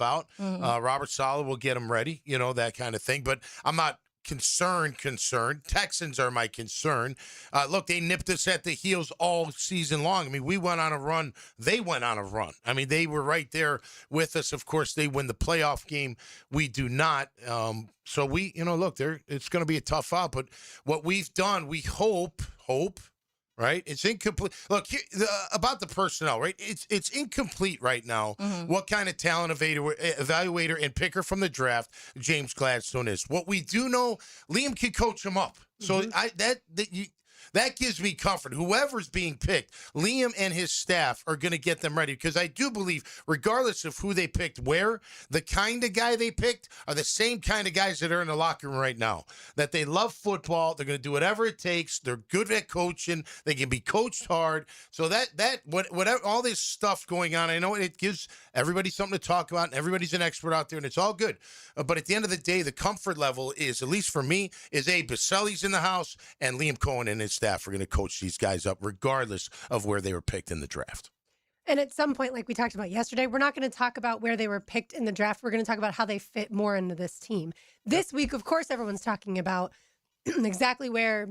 out. Robert Saleh will get him ready, that kind of thing. But I'm not concerned. Texans are my concern. Look, they nipped us at the heels all season long. I mean, we went on a run. They went on a run. I mean, they were right there with us. Of course, they win the playoff game. We do not. So we, look, it's going to be a tough out. But what we've done, we hope, right? It's incomplete. Look, about the personnel, right? It's incomplete right now. What kind of talent evaluator and picker from the draft James Gladstone is. What we do know, Liam can coach him up. So that gives me comfort. Whoever's being picked, Liam and his staff are going to get them ready, because I do believe, regardless of who they picked where, the kind of guy they picked are the same kind of guys that are in the locker room right now, that they love football. They're going to do whatever it takes. They're good at coaching. They can be coached hard. So whatever, all this stuff going on, I know it gives everybody something to talk about, and everybody's an expert out there, and it's all good. But at the end of the day, the comfort level is, at least for me, is Baselli's in the house, and Liam Cohen and his staff are going to coach these guys up regardless of where they were picked in the draft. And at some point, like we talked about yesterday, we're not going to talk about where they were picked in the draft. We're going to talk about how they fit more into this team. This week, of course, everyone's talking about exactly where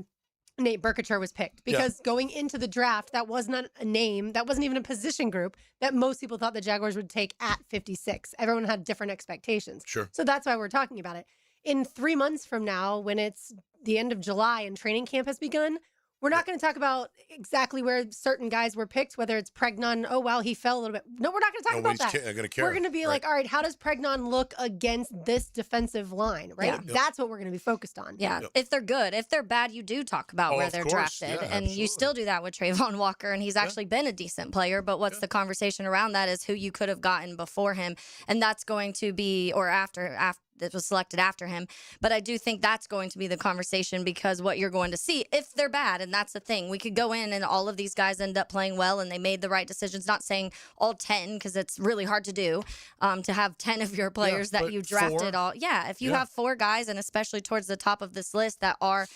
Nate Berkacher was picked, because going into the draft, that was not a name, that wasn't even a position group that most people thought the Jaguars would take at 56. Everyone had different expectations. Sure. So that's why we're talking about it. In 3 months from now, when it's the end of July and training camp has begun, we're not going to talk about exactly where certain guys were picked, whether it's Pregnon. Oh, wow, he fell a little bit. No, we're not going to talk about that. We're going to be like, all right, how does Pregnon look against this defensive line, right? Yeah. That's what we're going to be focused on. Yeah, if they're good. If they're bad, you do talk about where they're drafted. And you still do that with Trayvon Walker, and he's actually been a decent player. But what's the conversation around that is who you could have gotten before him. And that's going to be, or after that was selected after him. But I do think that's going to be the conversation, because what you're going to see, if they're bad, and that's the thing, we could go in and all of these guys end up playing well and they made the right decisions, not saying all 10, because it's really hard to do, to have 10 of your players that you drafted all. Yeah, if you have 4 guys, and especially towards the top of this list that are,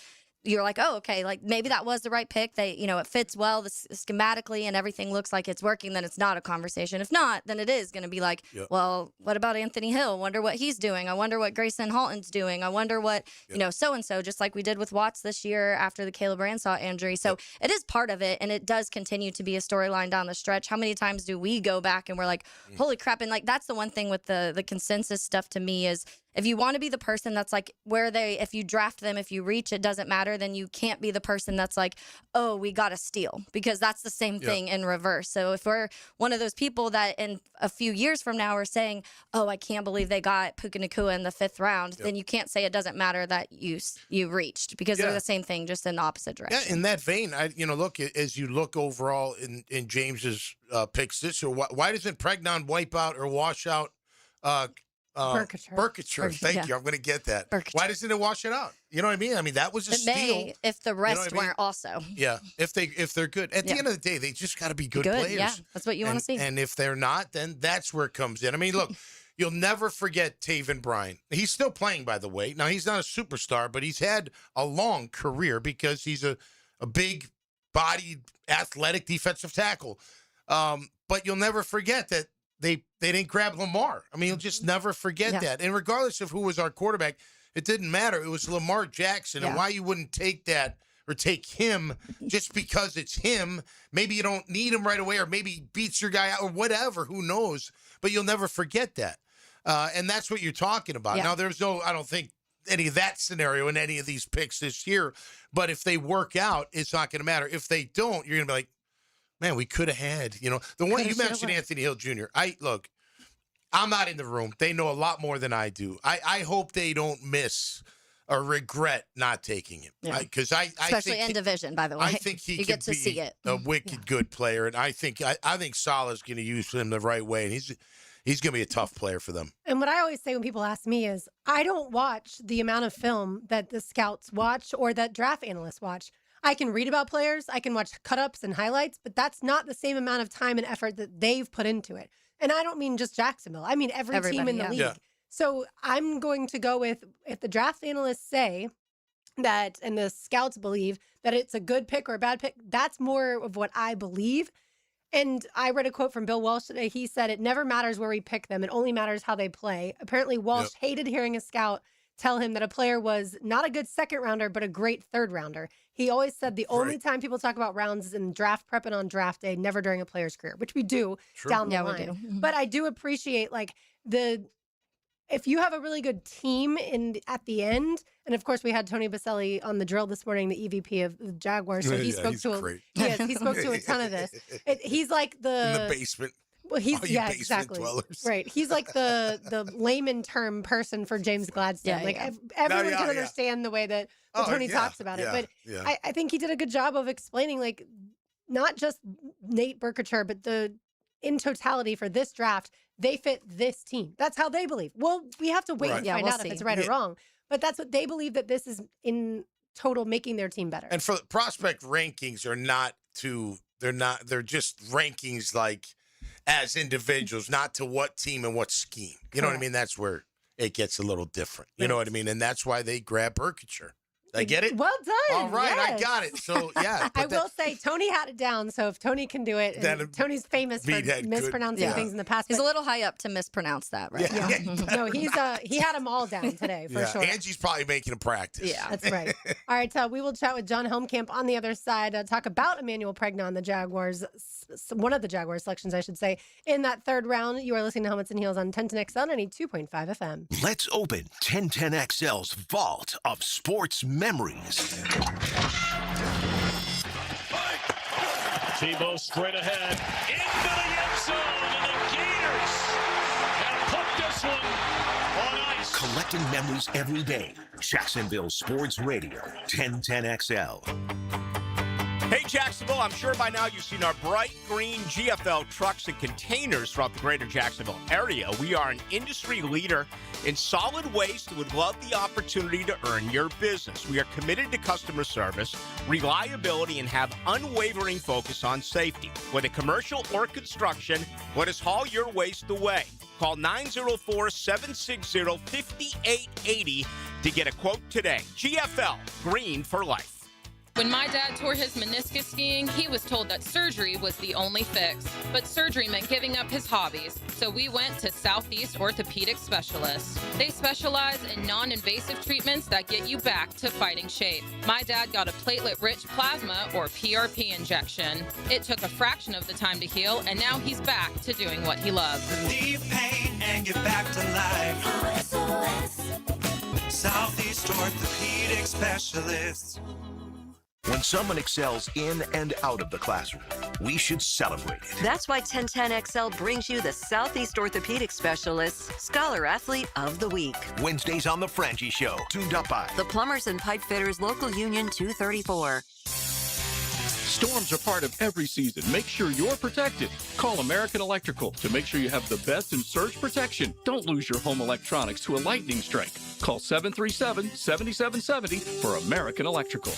you're like, oh, okay, like maybe that was the right pick. They, it fits well schematically and everything looks like it's working, then it's not a conversation. If not, then it is going to be like, well, what about Anthony Hill? Wonder what he's doing. I wonder what Grayson Halton's doing. I wonder what, so-and-so, just like we did with Watts this year after the Caleb Ransaw injury. So it is part of it, and it does continue to be a storyline down the stretch. How many times do we go back and we're like, holy crap? And like, that's the one thing with the consensus stuff to me is, if you want to be the person that's like if you draft them, if you reach, it doesn't matter, then you can't be the person that's like, oh, we got to steal, because that's the same thing in reverse. So if we're one of those people that in a few years from now are saying, oh, I can't believe they got Puka Nacua in the 5th round, then you can't say it doesn't matter that you reached, because they're the same thing, just in the opposite direction. Yeah, in that vein, look, as you look overall in James's picks this year, why doesn't Pregnon wipe out or wash out Berkacher. Thank you. I'm going to get that. Berkacher. Why doesn't it wash it out? You know what I mean? I mean, that was a steal. If the rest weren't also. Yeah, if they're good. At the end of the day, they just got to be good players. Yeah, that's what you want to see. And if they're not, then that's where it comes in. I mean, look, you'll never forget Taven Bryan. He's still playing, by the way. Now, he's not a superstar, but he's had a long career because he's a big-bodied, athletic defensive tackle. But you'll never forget that they didn't grab Lamar. I mean, you'll just never forget that. And regardless of who was our quarterback, it didn't matter. It was Lamar Jackson. And why you wouldn't take that or take him just because it's him. Maybe you don't need him right away, or maybe he beats your guy out or whatever. Who knows? But you'll never forget that. And that's what you're talking about. Now, there's I don't think any of that scenario in any of these picks this year. But if they work out, it's not going to matter. If they don't, you're going to be like, man, we could have had, the one you mentioned, Anthony Hill Jr. I'm not in the room. They know a lot more than I do. I hope they don't miss or regret not taking him. Because especially in division, by the way. I think he you can get to be see it. a wicked good player, and I think Saleh's going to use him the right way, and he's going to be a tough player for them. And what I always say when people ask me is, I don't watch the amount of film that the scouts watch or that draft analysts watch. I can read about players, I can watch cut-ups and highlights, but that's not the same amount of time and effort that they've put into it. And I don't mean just Jacksonville. I mean everybody team in the league. Yeah. So I'm going to go with, if the draft analysts say that, and the scouts believe that it's a good pick or a bad pick, that's more of what I believe. And I read a quote from Bill Walsh today. He said, it never matters where we pick them. It only matters how they play. Apparently, Walsh hated hearing a scout tell him that a player was not a good second rounder, but a great third rounder. He always said the only time people talk about rounds is in draft prep and on draft day, never during a player's career, which we do down the line. We do. But I do appreciate if you have a really good team at the end, and of course we had Tony Baselli on the drill this morning, the EVP of the Jaguars, so he spoke to a ton of this. He's like in the basement. Well, he's exactly dwellers. Right. He's like the layman term person for James Gladstone. Everyone can understand the way that Tony talks about it. But I think he did a good job of explaining not just Nate Berkacher, but in totality for this draft, they fit this team. That's how they believe. Well, we have to wait and find out if it's right or wrong. But that's what they believe, that this is in total making their team better. And for prospect rankings they're just rankings as individuals, not to what team and what scheme. You know what I mean? That's where it gets a little different. You know what I mean? And that's why they grab Berkacher. I get it? Well done. All right, yes. I got it. So, yeah. I will say, Tony had it down, so if Tony can do it, and Tony's famous for mispronouncing things in the past. He's a little high up to mispronounce that, right? Yeah. No, he had them all down today, for sure. Angie's probably making a practice. Yeah. That's right. All right, we will chat with John Helmkamp on the other side, talk about Emmanuel Pregnon, the Jaguars, one of the Jaguars selections, I should say, in that third round. You are listening to Helmets and Heels on 1010XL 92.5 FM. Let's open 1010XL's vault of sports memories. Tebow straight ahead into the end zone, and the Gators have put this one on ice. Collecting memories every day. Jacksonville Sports Radio, 1010XL. Hey, Jacksonville, I'm sure by now you've seen our bright green GFL trucks and containers throughout the greater Jacksonville area. We are an industry leader in solid waste and would love the opportunity to earn your business. We are committed to customer service, reliability, and have unwavering focus on safety. Whether commercial or construction, let us haul your waste away. Call 904-760-5880 to get a quote today. GFL, green for life. When my dad tore his meniscus skiing, he was told that surgery was the only fix. But surgery meant giving up his hobbies, so we went to Southeast Orthopedic Specialists. They specialize in non-invasive treatments that get you back to fighting shape. My dad got a platelet-rich plasma, or PRP, injection. It took a fraction of the time to heal, and now he's back to doing what he loves. Relieve pain and get back to life. Southeast Orthopedic Specialists. When someone excels in and out of the classroom, we should celebrate it. That's why 1010XL brings you the Southeast Orthopedic Specialists Scholar Athlete of the Week. Wednesdays on The Frangie Show, tuned up by the Plumbers and Pipe Fitters Local Union 234. Storms are part of every season. Make sure you're protected. Call American Electrical to make sure you have the best in surge protection. Don't lose your home electronics to a lightning strike. Call 737-7770 for American Electrical.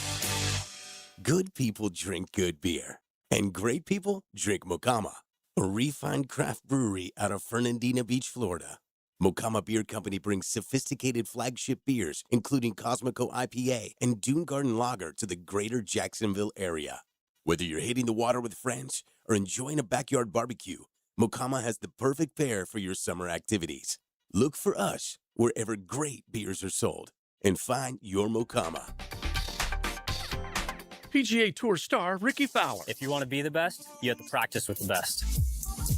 Good people drink good beer, and great people drink Mocama, a refined craft brewery out of Fernandina Beach, Florida. Mocama Beer Company brings sophisticated flagship beers, including Cosmico IPA and Dune Garden Lager, to the greater Jacksonville area. Whether you're hitting the water with friends or enjoying a backyard barbecue, Mocama has the perfect pair for your summer activities. Look for us wherever great beers are sold and find your Mocama. PGA Tour star Ricky Fowler. If you want to be the best, you have to practice with the best.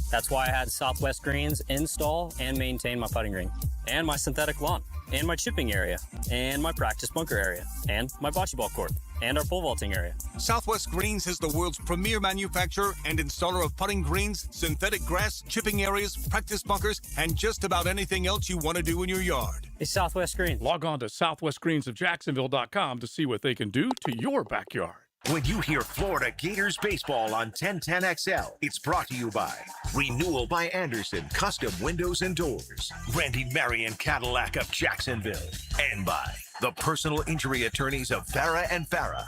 That's why I had Southwest Greens install and maintain my putting green, and my synthetic lawn, and my chipping area, and my practice bunker area, and my bocce ball court, and our pole vaulting area. Southwest Greens is the world's premier manufacturer and installer of putting greens, synthetic grass, chipping areas, practice bunkers, and just about anything else you want to do in your yard. It's Southwest Greens. Log on to southwestgreensofjacksonville.com to see what they can do to your backyard. When you hear Florida Gators baseball on 1010XL, it's brought to you by Renewal by Anderson Custom Windows and Doors, Randy Marion Cadillac of Jacksonville, and by the personal injury attorneys of Farah and Farah.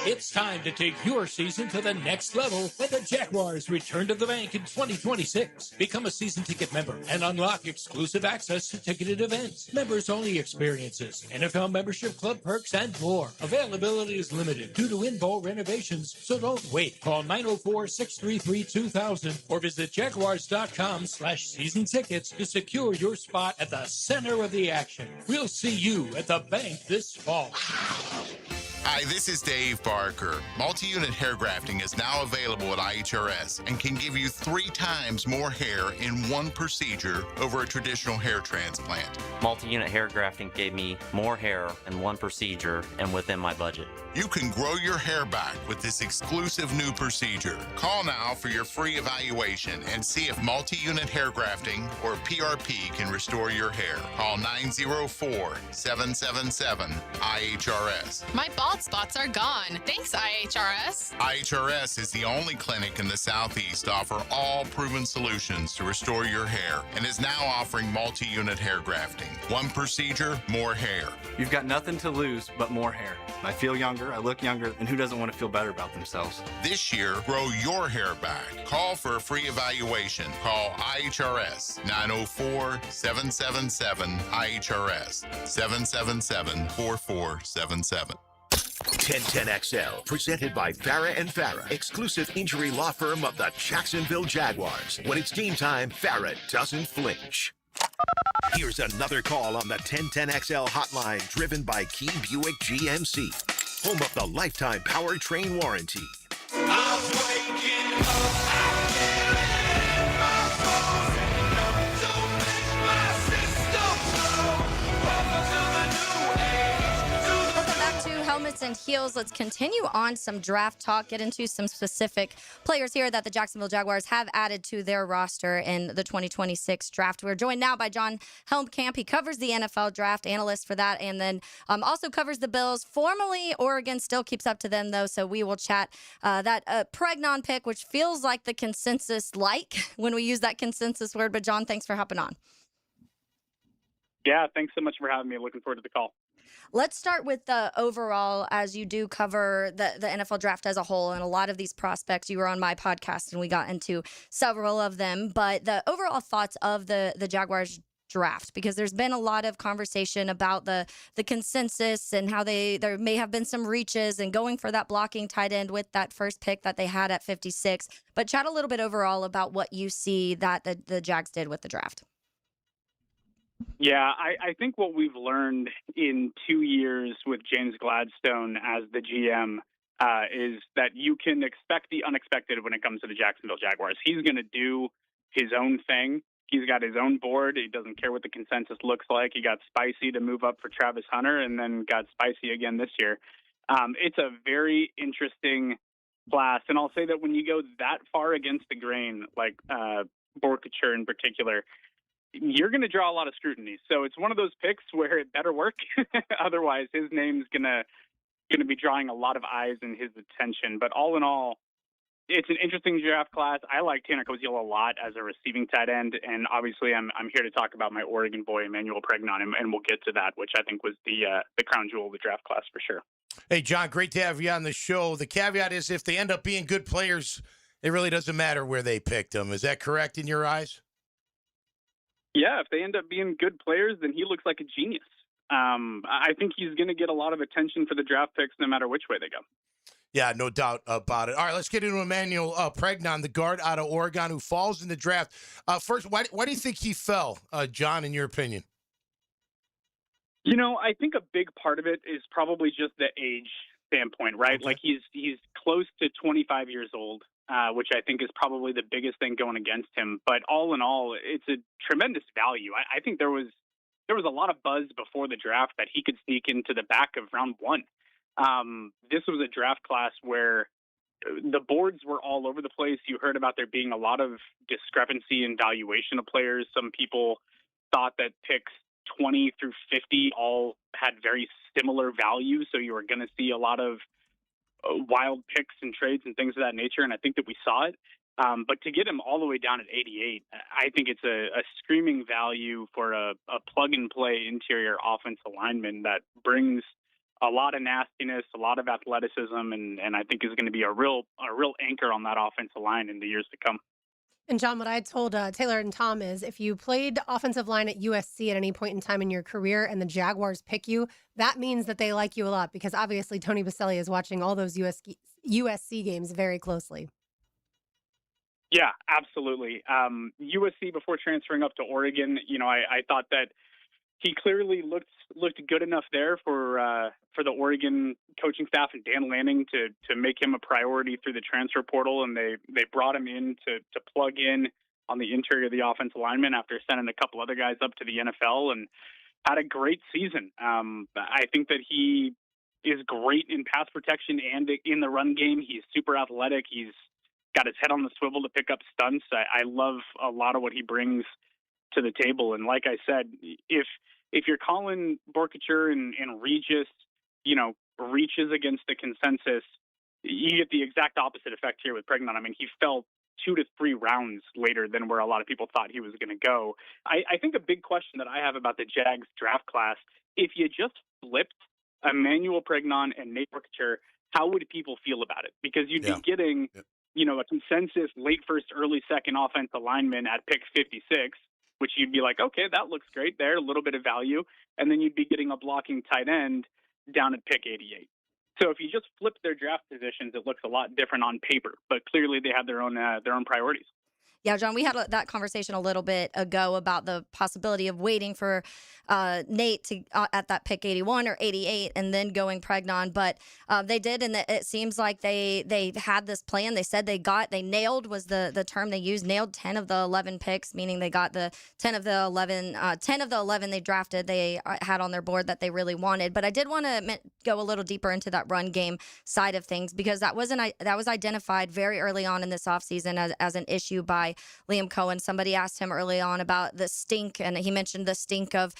It's time to take your season to the next level when the Jaguars return to the bank in 2026. Become a season ticket member and unlock exclusive access to ticketed events, members-only experiences, NFL membership club perks, and more. Availability is limited due to in-bowl renovations, so don't wait. Call 904-633-2000 or visit jaguars.com/season tickets to secure your spot at the center of the action. We'll see you at the bank this fall. Hi, this is Dave Barker. Multi-unit hair grafting is now available at IHRS and can give you 3 times more hair in one procedure over a traditional hair transplant. Multi-unit hair grafting gave me more hair in one procedure and within my budget. You can grow your hair back with this exclusive new procedure. Call now for your free evaluation and see if multi-unit hair grafting or PRP can restore your hair. Call 904-777-IHRS. My bald spots are gone. Thanks, IHRS. IHRS is the only clinic in the Southeast to offer all proven solutions to restore your hair and is now offering multi-unit hair grafting. One procedure, more hair. You've got nothing to lose but more hair. I feel younger, I look younger, and who doesn't want to feel better about themselves? This year, grow your hair back. Call for a free evaluation. Call IHRS 904-777-IHRS 777-4477. 1010XL, presented by Farah and Farah, exclusive injury law firm of the Jacksonville Jaguars. When it's game time, Farah doesn't flinch. Here's another call on the 1010XL hotline, driven by Key Buick GMC, home of the lifetime powertrain warranty. I'm waking up. Helmets and heels. Let's continue on some draft talk, get into some specific players here that the Jacksonville Jaguars have added to their roster in the 2026 draft. We're joined now by John Helmkamp. He covers the NFL draft, analyst for that, and then also covers the Bills. Formerly, Oregon still keeps up to them, though, so we will chat that Pregnon pick, which feels like the consensus-like when we use that consensus word. But, John, thanks for hopping on. Yeah, thanks so much for having me. Looking forward to the call. Let's start with the overall, as you do cover the NFL draft as a whole, and a lot of these prospects. You were on my podcast, and we got into several of them. But the overall thoughts of the Jaguars draft, because there's been a lot of conversation about the consensus and how there may have been some reaches and going for that blocking tight end with that first pick that they had at 56. But chat a little bit overall about what you see that the Jags did with the draft. Yeah, I think what we've learned in 2 years with James Gladstone as the GM is that you can expect the unexpected when it comes to the Jacksonville Jaguars. He's going to do his own thing. He's got his own board. He doesn't care what the consensus looks like. He got spicy to move up for Travis Hunter and then got spicy again this year. It's a very interesting class. And I'll say that when you go that far against the grain, like Borkature in particular, you're going to draw a lot of scrutiny. So it's one of those picks where it better work. Otherwise, his name's going to be drawing a lot of eyes and his attention. But all in all, it's an interesting draft class. I like Tanner Koziel a lot as a receiving tight end. And obviously, I'm here to talk about my Oregon boy, Emmanuel Pregnon, and we'll get to that, which I think was the crown jewel of the draft class for sure. Hey, John, great to have you on the show. The caveat is if they end up being good players, it really doesn't matter where they picked them. Is that correct in your eyes? Yeah, if they end up being good players, then he looks like a genius. I think he's going to get a lot of attention for the draft picks no matter which way they go. Yeah, no doubt about it. All right, let's get into Emmanuel Pregnon, the guard out of Oregon who falls in the draft. First, why do you think he fell, John, in your opinion? You know, I think a big part of it is probably just the age standpoint, right? Okay. Like he's close to 25 years old. Which I think is probably the biggest thing going against him. But all in all, it's a tremendous value. I think there was a lot of buzz before the draft that he could sneak into the back of round one. This was a draft class where the boards were all over the place. You heard about there being a lot of discrepancy in valuation of players. Some people thought that picks 20 through 50 all had very similar value, so you were going to see a lot of wild picks and trades and things of that nature, and I think that we saw it. But to get him all the way down at 88, I think it's a screaming value for a plug-and-play interior offensive lineman that brings a lot of nastiness, a lot of athleticism, and I think is going to be a real anchor on that offensive line in the years to come. And John, what I told Taylor and Tom is if you played offensive line at USC at any point in time in your career and the Jaguars pick you, that means that they like you a lot because obviously Tony Baselli is watching all those USC games very closely. Yeah, absolutely. USC before transferring up to Oregon, I thought that he clearly looked good enough there for the Oregon coaching staff and Dan Lanning to make him a priority through the transfer portal, and they brought him in to plug in on the interior of the offensive lineman after sending a couple other guys up to the NFL, and had a great season. I think that he is great in pass protection and in the run game. He's super athletic. He's got his head on the swivel to pick up stunts. I love a lot of what he brings to the table. And like I said, if you're calling Borkature and Regis, reaches against the consensus, you get the exact opposite effect here with Pregnon. I mean, he fell 2 to 3 rounds later than where a lot of people thought he was going to go. I think a big question that I have about the Jags draft class, if you just flipped Emmanuel Pregnon and Nate Borkature, how would people feel about it? Because you'd be getting, a consensus late first, early second offensive lineman at pick 56, which you'd be like, okay, that looks great there, a little bit of value. And then you'd be getting a blocking tight end down at pick 88. So if you just flip their draft positions, it looks a lot different on paper. But clearly they have their own priorities. Yeah, John, we had that conversation a little bit ago about the possibility of waiting for Nate to at that pick 81 or 88 and then going Pregnon. But they did, and it seems like they had this plan. They said they nailed was the term they used, nailed 10 of the 11 picks, meaning they got the 10 of the 11 they drafted they had on their board that they really wanted. But I did want to go a little deeper into that run game side of things because that was identified very early on in this offseason as an issue by Liam Cohen. Somebody asked him early on about the stink, and he mentioned the stink of,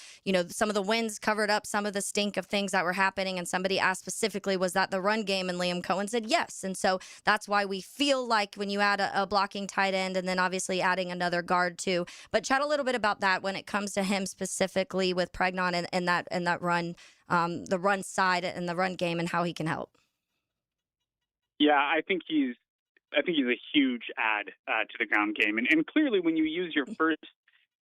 some of the wins covered up some of the stink of things that were happening. And somebody asked specifically, was that the run game? And Liam Cohen said yes. And so that's why we feel like when you add a blocking tight end and then obviously adding another guard too. But chat a little bit about that when it comes to him specifically with Pregnon and that run, the run side and the run game and how he can help. Yeah, I think he's a huge add to the ground game. And clearly when you use your first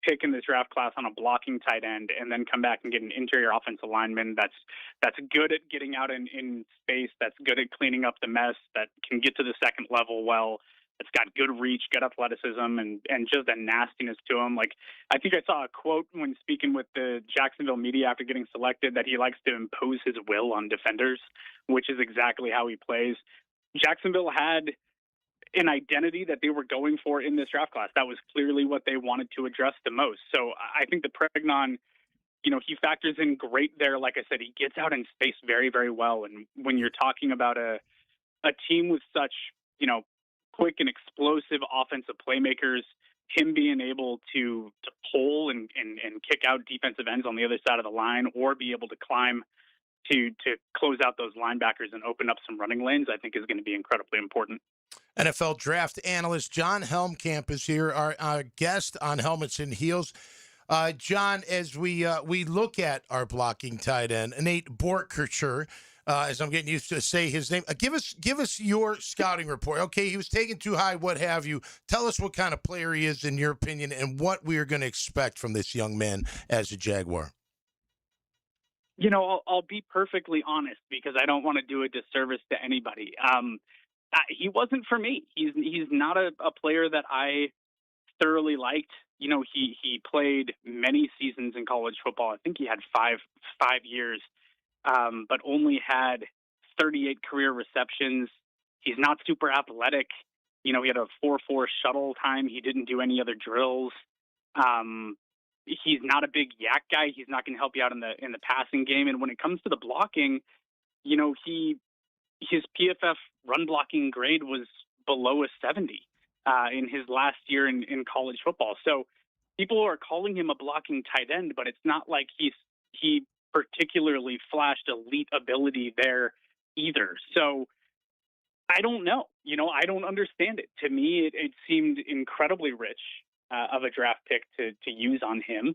pick in this draft class on a blocking tight end and then come back and get an interior offensive lineman that's good at getting out in space, that's good at cleaning up the mess, that can get to the second level well, that's got good reach, good athleticism, and just a nastiness to him. Like, I think I saw a quote when speaking with the Jacksonville media after getting selected that he likes to impose his will on defenders, which is exactly how he plays. Jacksonville had an identity that they were going for in this draft class. That was clearly what they wanted to address the most. So I think the Pregnon, he factors in great there. Like I said, he gets out in space very, very well. And when you're talking about a team with such, quick and explosive offensive playmakers, him being able to pull and kick out defensive ends on the other side of the line or be able to climb to close out those linebackers and open up some running lanes, I think is going to be incredibly important. NFL draft analyst John Helmkamp is here, our guest on Helmets and Heels. John, as we look at our blocking tight end, Nate Borkature, as I'm getting used to say his name, give us your scouting report. Okay, he was taken too high, what have you. Tell us what kind of player he is in your opinion and what we are going to expect from this young man as a Jaguar. I'll be perfectly honest because I don't want to do a disservice to anybody. He wasn't for me. He's not a player that I thoroughly liked. He played many seasons in college football. I think he had five years, but only had 38 career receptions. He's not super athletic. He had a 4.4 shuttle time. He didn't do any other drills. He's not a big yak guy. He's not going to help you out in the passing game. And when it comes to the blocking, his PFF run blocking grade was below a 70 in his last year in college football. So people are calling him a blocking tight end, but it's not like he particularly flashed elite ability there either. So I don't know. I don't understand it. To me, it seemed incredibly rich of a draft pick to use on him.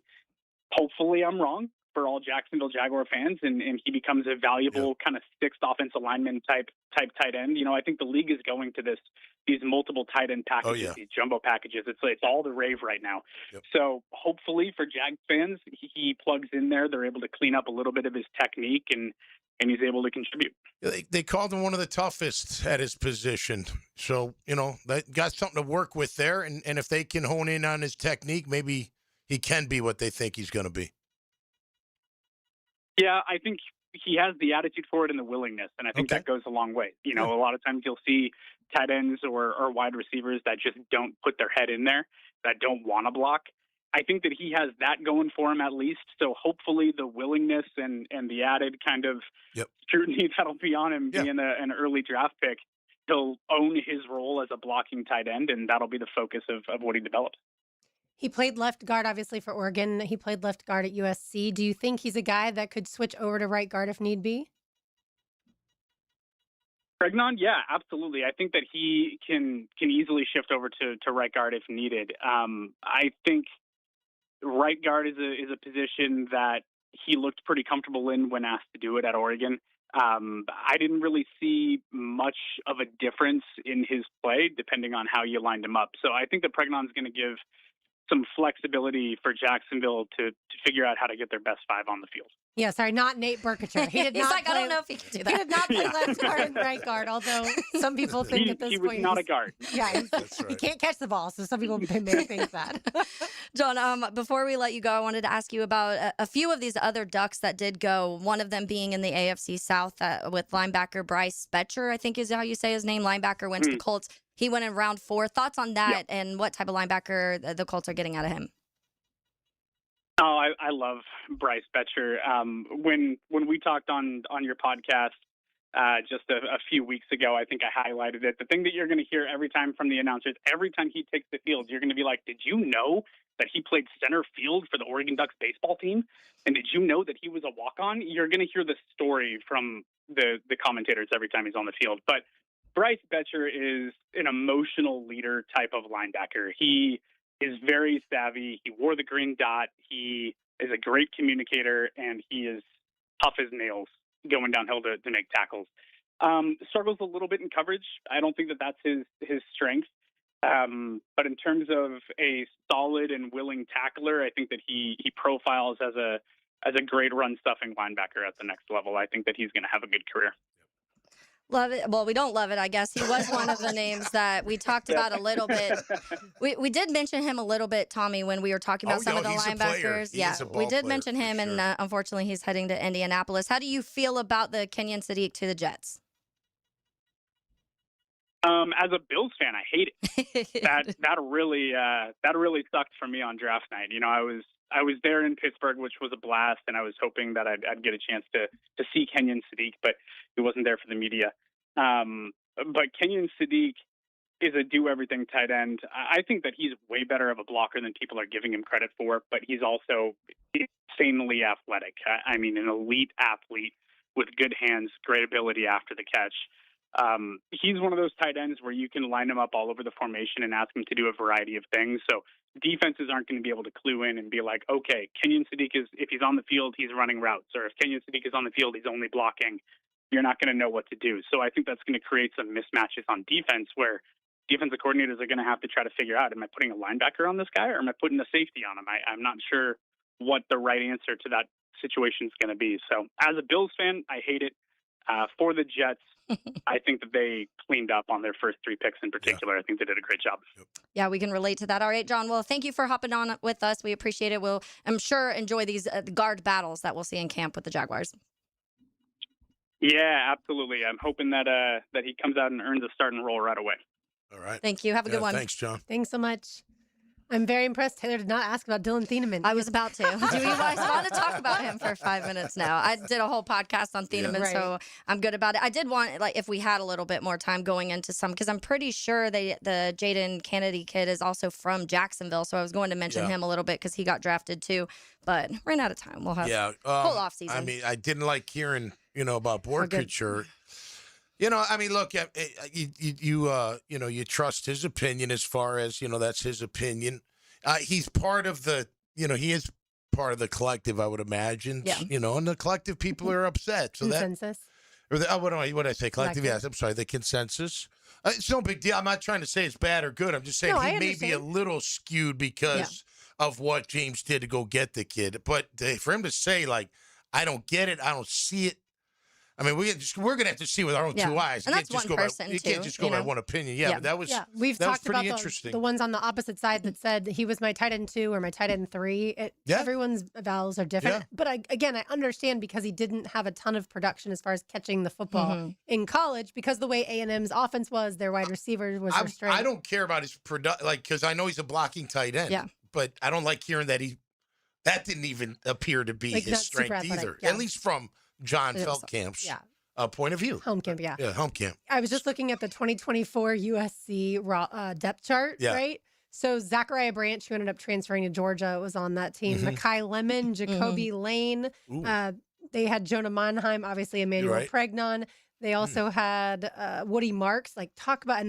Hopefully I'm wrong. for all Jacksonville Jaguar fans, and he becomes a valuable kind of sixth offensive lineman type tight end. You know, I think the league is going to these multiple tight end packages, these jumbo packages. It's all the rave right now. So hopefully for Jag fans, he plugs in there. They're able to clean up a little bit of his technique, and he's able to contribute. They called him one of the toughest at his position. So, you know, they got something to work with there. And if they can hone in on his technique, maybe he can be what they think he's going to be. Yeah, I think he has the attitude for it and the willingness, and I think that goes a long way. You know, a lot of times you'll see tight ends or wide receivers that just don't put their head in there, that don't want to block. I think that he has that going for him at least. So hopefully the willingness and the added kind of scrutiny that'll be on him being an early draft pick, he'll own his role as a blocking tight end, and that'll be the focus of what he develops. He played left guard, obviously, for Oregon. He played left guard at USC. Do you think he's a guy that could switch over to right guard if need be? Pregnon, yeah, absolutely. I think that he can easily shift over to right guard if needed. I think right guard is a position that he looked pretty comfortable in when asked to do it at Oregon. I didn't really see much of a difference in his play depending on how you lined him up. So I think that Pregnon's going to give some flexibility for Jacksonville to figure out how to get their best five on the field. Yeah, sorry, not Nate Burkacher. He did He's not like, I don't know if he can do that. He did not play left guard and right guard, although some people think at this he point was not a guard. Yeah, he can't catch the ball, so some people may think that. John, before we let you go, I wanted to ask you about a few of these other Ducks that did go, one of them being in the AFC South with linebacker Bryce Betcher, I think is how you say his name. Linebacker went to the Colts. He went in round 4. Thoughts on that and what type of linebacker the Colts are getting out of him? Oh, I love Bryce Betcher. When we talked on your podcast just a few weeks ago, I think I highlighted it. The thing that you're going to hear every time from the announcers, every time he takes the field, you're going to be like, did you know that he played center field for the Oregon Ducks baseball team? And did you know that he was a walk-on? You're going to hear the story from the commentators every time he's on the field. But Bryce Betcher is an emotional leader type of linebacker. He is very savvy. He wore the green dot. He is a great communicator, and he is tough as nails going downhill to make tackles. Struggles a little bit in coverage. I don't think that that's his strength. But in terms of a solid and willing tackler, I think that he profiles as a great run stuffing linebacker at the next level. I think that he's going to have a good career. Love it. Well, we don't love it, I guess. He was one of the names that we talked about a little bit. We did mention him a little bit, Tommy, when we were talking about some of the linebackers. Yeah, we did mention him, and unfortunately, he's heading to Indianapolis. How do you feel about the Kenyon Sadiq to the Jets? As a Bills fan, I hate it. that really sucked for me on draft night. You know, I was there in Pittsburgh, which was a blast, and I was hoping that I'd get a chance to see Kenyon Sadiq, but he wasn't there for the media. But Kenyon Sadiq is a do-everything tight end. I think that he's way better of a blocker than people are giving him credit for, but he's also insanely athletic. I mean, an elite athlete with good hands, great ability after the catch. He's one of those tight ends where you can line him up all over the formation and ask him to do a variety of things. So defenses aren't going to be able to clue in and be like, okay, Kenyon Sadiq if he's on the field, he's running routes. Or if Kenyon Sadiq is on the field, he's only blocking. You're not going to know what to do. So I think that's going to create some mismatches on defense where defensive coordinators are going to have to try to figure out, am I putting a linebacker on this guy or am I putting a safety on him? I'm not sure what the right answer to that situation is going to be. So as a Bills fan, I hate it. For the Jets, I think that they cleaned up on their first 3 picks in particular. I think they did a great job. Yeah, we can relate to that. All right, John. Well, thank you for hopping on with us. We appreciate it. We'll, I'm sure, enjoy these guard battles that we'll see in camp with the Jaguars. Yeah, absolutely. I'm hoping that he comes out and earns a starting role right away. All right. Thank you. Have a good one. Thanks, John. Thanks so much. I'm very impressed. Taylor did not ask about Dylan Thieneman. I was about to. Do you guys want to talk about him for 5 minutes now? I did a whole podcast on Thieneman, so I'm good about it. I did want, like, if we had a little bit more time going into some, because I'm pretty sure the Jaden Kennedy kid is also from Jacksonville, so I was going to mention him a little bit because he got drafted too, but ran out of time. We'll have whole off season. I mean, I didn't like hearing, about Borkacher. I mean, look, you trust his opinion as far as, that's his opinion. He's part of the, he is part of the collective, I would imagine. Yeah. You know, and the collective people are upset. So Consensus. what did I say? Collective, yes. I'm sorry. The consensus. It's no big deal. I'm not trying to say it's bad or good. I'm just saying he may be a little skewed because of what James did to go get the kid. But for him to say, like, I don't get it, I don't see it. I mean, we're going to have to see with our own two eyes. And that's one person, you can't just go by one opinion. Yeah, but that was We've talked about interesting. the ones on the opposite side that said he was my tight end 2 or my tight end 3. Everyone's vowels are different. Yeah. But I understand because he didn't have a ton of production as far as catching the football in college because the way A&M's offense was, their wide receiver was restrained. I don't care about his production, because I know he's a blocking tight end. Yeah. But I don't like hearing that that didn't even appear to be his strength either, at least from John Feldkamp's point of view. Home camp, yeah. Yeah, home camp. I was just looking at the 2024 USC depth chart, right? So Zachariah Branch, who ended up transferring to Georgia, was on that team. Mekhi Lemon, Jacoby Lane. They had Jonah Monheim, obviously Emmanuel Pregnon. They also had Woody Marks, and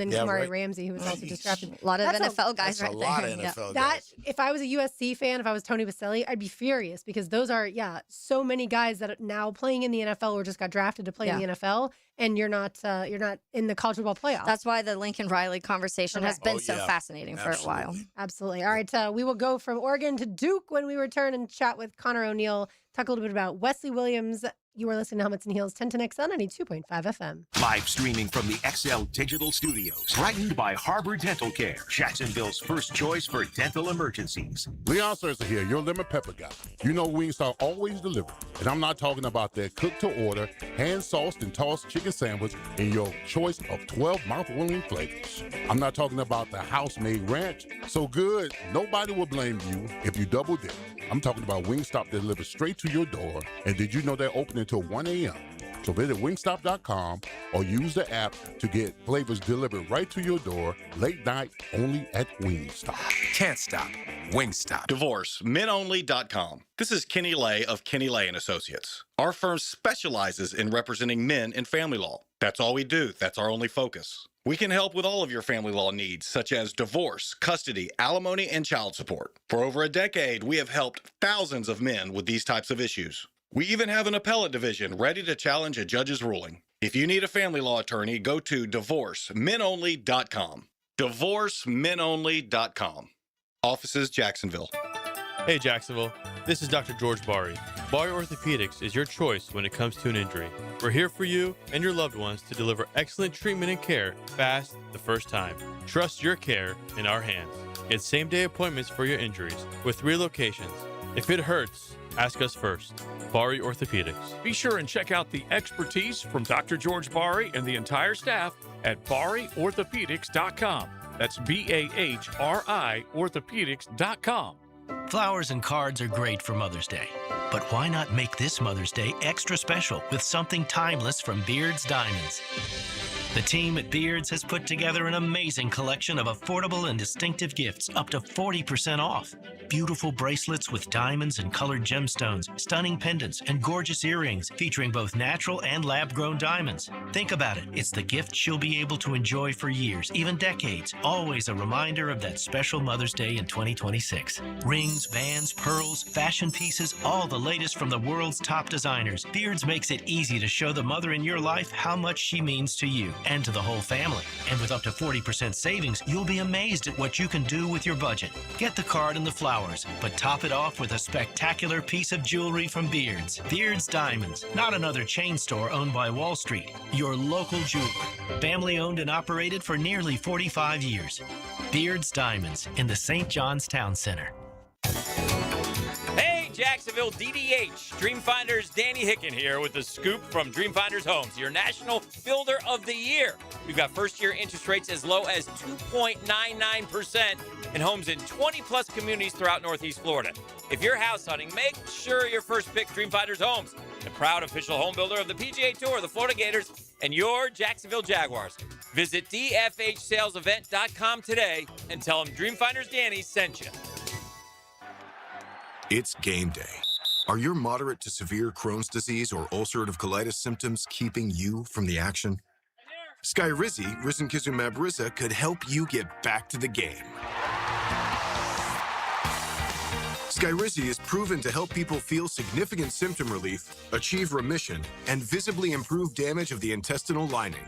then Kamari Ramsey, who was also just drafted. A lot of NFL guys right there. A lot of NFL guys. If I was a USC fan, if I was Tony Baselli, I'd be furious because those are, so many guys that are now playing in the NFL or just got drafted to play in the NFL, and you're not in the college football playoff. That's why the Lincoln Riley conversation has been so fascinating for a while. Absolutely. All right, we will go from Oregon to Duke when we return and chat with Connor O'Neill, talk a little bit about Wesley Williams. You are listening to Helmets and Heels 1010XL 92.5 FM. Live streaming from the XL Digital Studios. Brightened by Harbor Dental Care, Jacksonville's first choice for dental emergencies. Leon Serza here, your lemon pepper guy. You know Wingstop always delivers. And I'm not talking about their cook-to-order, hand-sauced and tossed chicken sandwich in your choice of 12 mouth-watering flavors. I'm not talking about the house-made ranch. So good, nobody will blame you if you double dip. I'm talking about Wingstop that delivers straight to your door. And did you know they're open until 1 a.m.? So visit wingstop.com or use the app to get flavors delivered right to your door late night only at Wingstop. Can't stop. Wingstop. DivorceMenOnly.com. This is Kenny Lay of Kenny Lay & Associates. Our firm specializes in representing men in family law. That's all we do. That's our only focus. We can help with all of your family law needs, such as divorce, custody, alimony, and child support. For over a decade, we have helped thousands of men with these types of issues. We even have an appellate division ready to challenge a judge's ruling. If you need a family law attorney, go to DivorceMenOnly.com. DivorceMenOnly.com. Offices, Jacksonville. Hey, Jacksonville. This is Dr. George Bari. Bari Orthopedics is your choice when it comes to an injury. We're here for you and your loved ones to deliver excellent treatment and care fast the first time. Trust your care in our hands. Get same-day appointments for your injuries with 3 locations. If it hurts, ask us first. Bari Orthopedics. Be sure and check out the expertise from Dr. George Bari and the entire staff at BariOrthopedics.com. That's BAHRI Orthopedics.com. Flowers and cards are great for Mother's Day, but why not make this Mother's Day extra special with something timeless from Beard's Diamonds? The team at Beard's has put together an amazing collection of affordable and distinctive gifts, up to 40% off. Beautiful bracelets with diamonds and colored gemstones, stunning pendants, and gorgeous earrings featuring both natural and lab-grown diamonds. Think about it. It's the gift she'll be able to enjoy for years, even decades. Always a reminder of that special Mother's Day in 2026. Rings, bands, pearls, fashion pieces, all the latest from the world's top designers. Beard's makes it easy to show the mother in your life how much she means to you and to the whole family. And with up to 40% savings, you'll be amazed at what you can do with your budget. Get the card and the flowers, but top it off with a spectacular piece of jewelry from Beard's. Beard's Diamonds, not another chain store owned by Wall Street. Your local jeweler. Family owned and operated for nearly 45 years. Beard's Diamonds in the St. John's Town Center. Hey, Jacksonville DDH. Dreamfinders Danny Hicken here with the scoop from Dreamfinders Homes, your National Builder of the Year. We've got first-year interest rates as low as 2.99% and homes in 20-plus communities throughout Northeast Florida. If you're house hunting, make sure your first pick Dreamfinders Homes, the proud official home builder of the PGA Tour, the Florida Gators, and your Jacksonville Jaguars. Visit dfhsalesevent.com today and tell them Dreamfinders Danny sent you. It's game day. Are your moderate to severe Crohn's disease or ulcerative colitis symptoms keeping you from the action? Skyrizi, risankizumab Riza, could help you get back to the game. Skyrizi is proven to help people feel significant symptom relief, achieve remission, and visibly improve damage of the intestinal lining.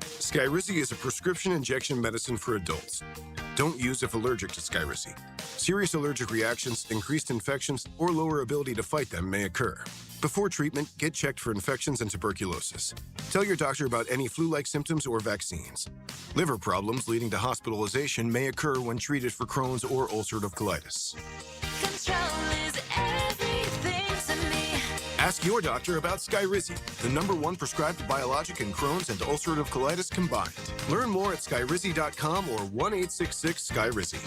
Skyrizi is a prescription injection medicine for adults. Don't use if allergic to Skyrizi. Serious allergic reactions, increased infections, or lower ability to fight them may occur. Before treatment, get checked for infections and tuberculosis. Tell your doctor about any flu-like symptoms or vaccines. Liver problems leading to hospitalization may occur when treated for Crohn's or ulcerative colitis. Control is everything to me. Ask your doctor about Skyrizi, the #1 prescribed biologic in Crohn's and ulcerative colitis combined. Learn more at skyrizi.com or 1-866-SKYRIZI.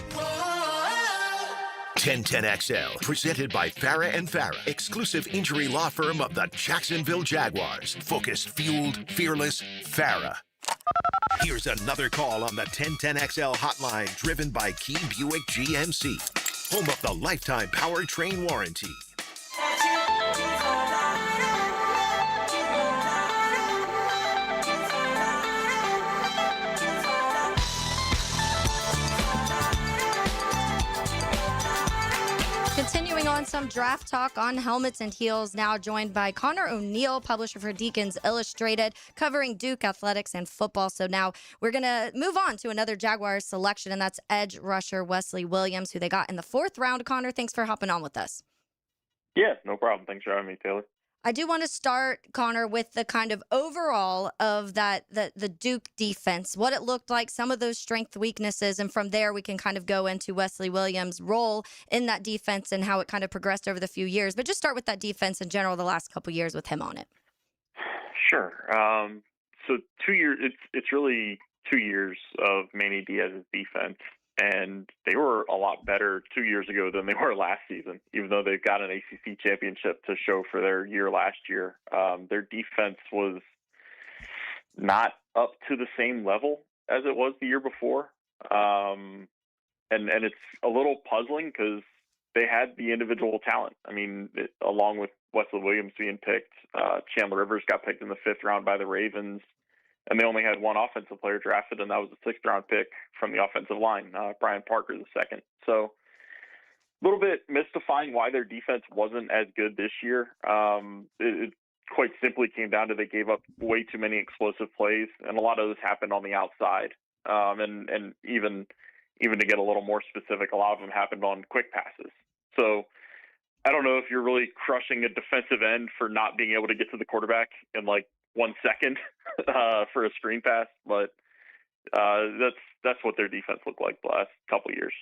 1010XL, presented by Farah and Farah, exclusive injury law firm of the Jacksonville Jaguars. Focused, fueled, fearless, Farah. Here's another call on the 1010XL hotline, driven by Key Buick GMC, home of the lifetime powertrain warranty. Continuing on some draft talk on helmets and heels, now joined by Connor O'Neill, publisher for Deacons Illustrated, covering Duke athletics and football. So now we're going to move on to another Jaguars selection, and that's edge rusher Wesley Williams, who they got in the 4th round. Connor, thanks for hopping on with us. Yeah, no problem. Thanks for having me, Taylor. I do want to start, Connor, with the kind of overall of the Duke defense, what it looked like, some of those strength weaknesses, and from there we can kind of go into Wesley Williams' role in that defense and how it kind of progressed over the few years. But just start with that defense in general, the last couple years with him on it. Sure. So 2 years, it's really 2 years of Manny Diaz's defense, and they were a lot better 2 years ago than they were last season, even though they've got an ACC championship to show for their year last year. Their defense was not up to the same level as it was the year before. And it's a little puzzling because they had the individual talent. I mean, along with Wesley Williams being picked, Chandler Rivers got picked in the 5th round by the Ravens. And they only had one offensive player drafted, and that was a 6th-round pick from the offensive line, Brian Parker, the 2nd. So a little bit mystifying why their defense wasn't as good this year. It quite simply came down to they gave up way too many explosive plays, and a lot of those happened on the outside. And even to get a little more specific, a lot of them happened on quick passes. So I don't know if you're really crushing a defensive end for not being able to get to the quarterback in like 1 second for a screen pass, but that's what their defense looked like the last couple of years.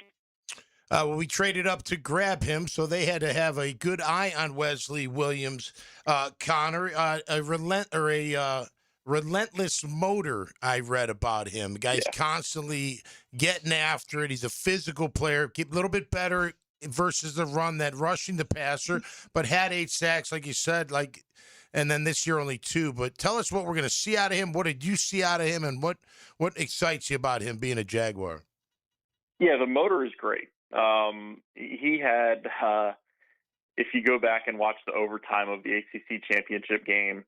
Well, we traded up to grab him, so they had to have a good eye on Wesley Williams. Connor, a relentless motor. I read about him. The guy's constantly getting after it. He's a physical player, a little bit better versus the run than rushing the passer, but had 8 sacks, like you said, and then this year only 2. But tell us what we're going to see out of him. What did you see out of him, and what excites you about him being a Jaguar? Yeah, the motor is great. He had, if you go back and watch the overtime of the ACC championship game,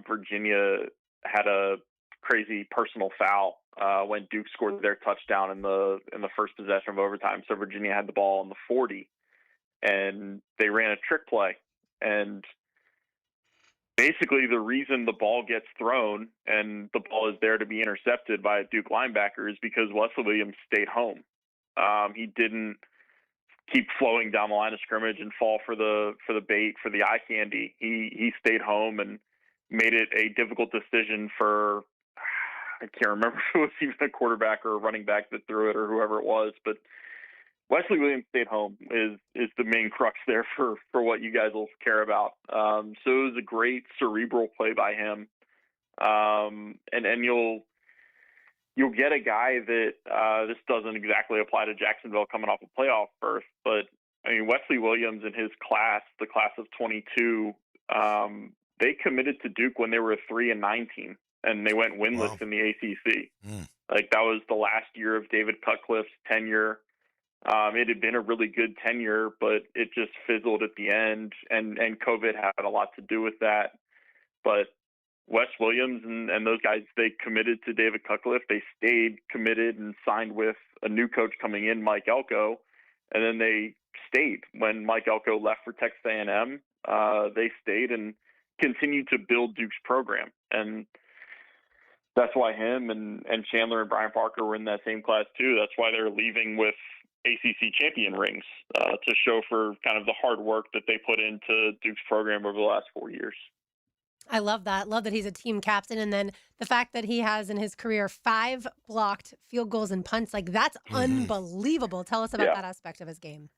Virginia had a crazy personal foul when Duke scored their touchdown in the first possession of overtime. So Virginia had the ball on the 40, and they ran a trick play. And basically the reason the ball gets thrown and the ball is there to be intercepted by a Duke linebacker is because Wesley Williams stayed home. He didn't keep flowing down the line of scrimmage and fall for the bait, for the eye candy. He stayed home and made it a difficult decision for, I can't remember if it was even a quarterback or a running back that threw it or whoever it was, but Wesley Williams stayed home is the main crux there for what you guys will care about. So it was a great cerebral play by him. And you'll get a guy that this doesn't exactly apply to Jacksonville coming off a playoff berth, but I mean, Wesley Williams and his class, the class of 22, they committed to Duke when they were a 3-9 team, and they went winless in the ACC. Like, that was the last year of David Cutcliffe's tenure. It had been a really good tenure, but it just fizzled at the end, and COVID had a lot to do with that. But Wes Williams and those guys, they committed to David Cutcliffe. They stayed committed and signed with a new coach coming in, Mike Elko, and then they stayed. When Mike Elko left for Texas A&M, they stayed and continued to build Duke's program. And that's why him and Chandler and Brian Parker were in that same class too. That's why they're leaving with ACC champion rings to show for kind of the hard work that they put into Duke's program over the last 4 years. I love that. Love that he's a team captain. And then the fact that he has in his career 5 blocked field goals and punts, like that's unbelievable. Tell us about that aspect of his game.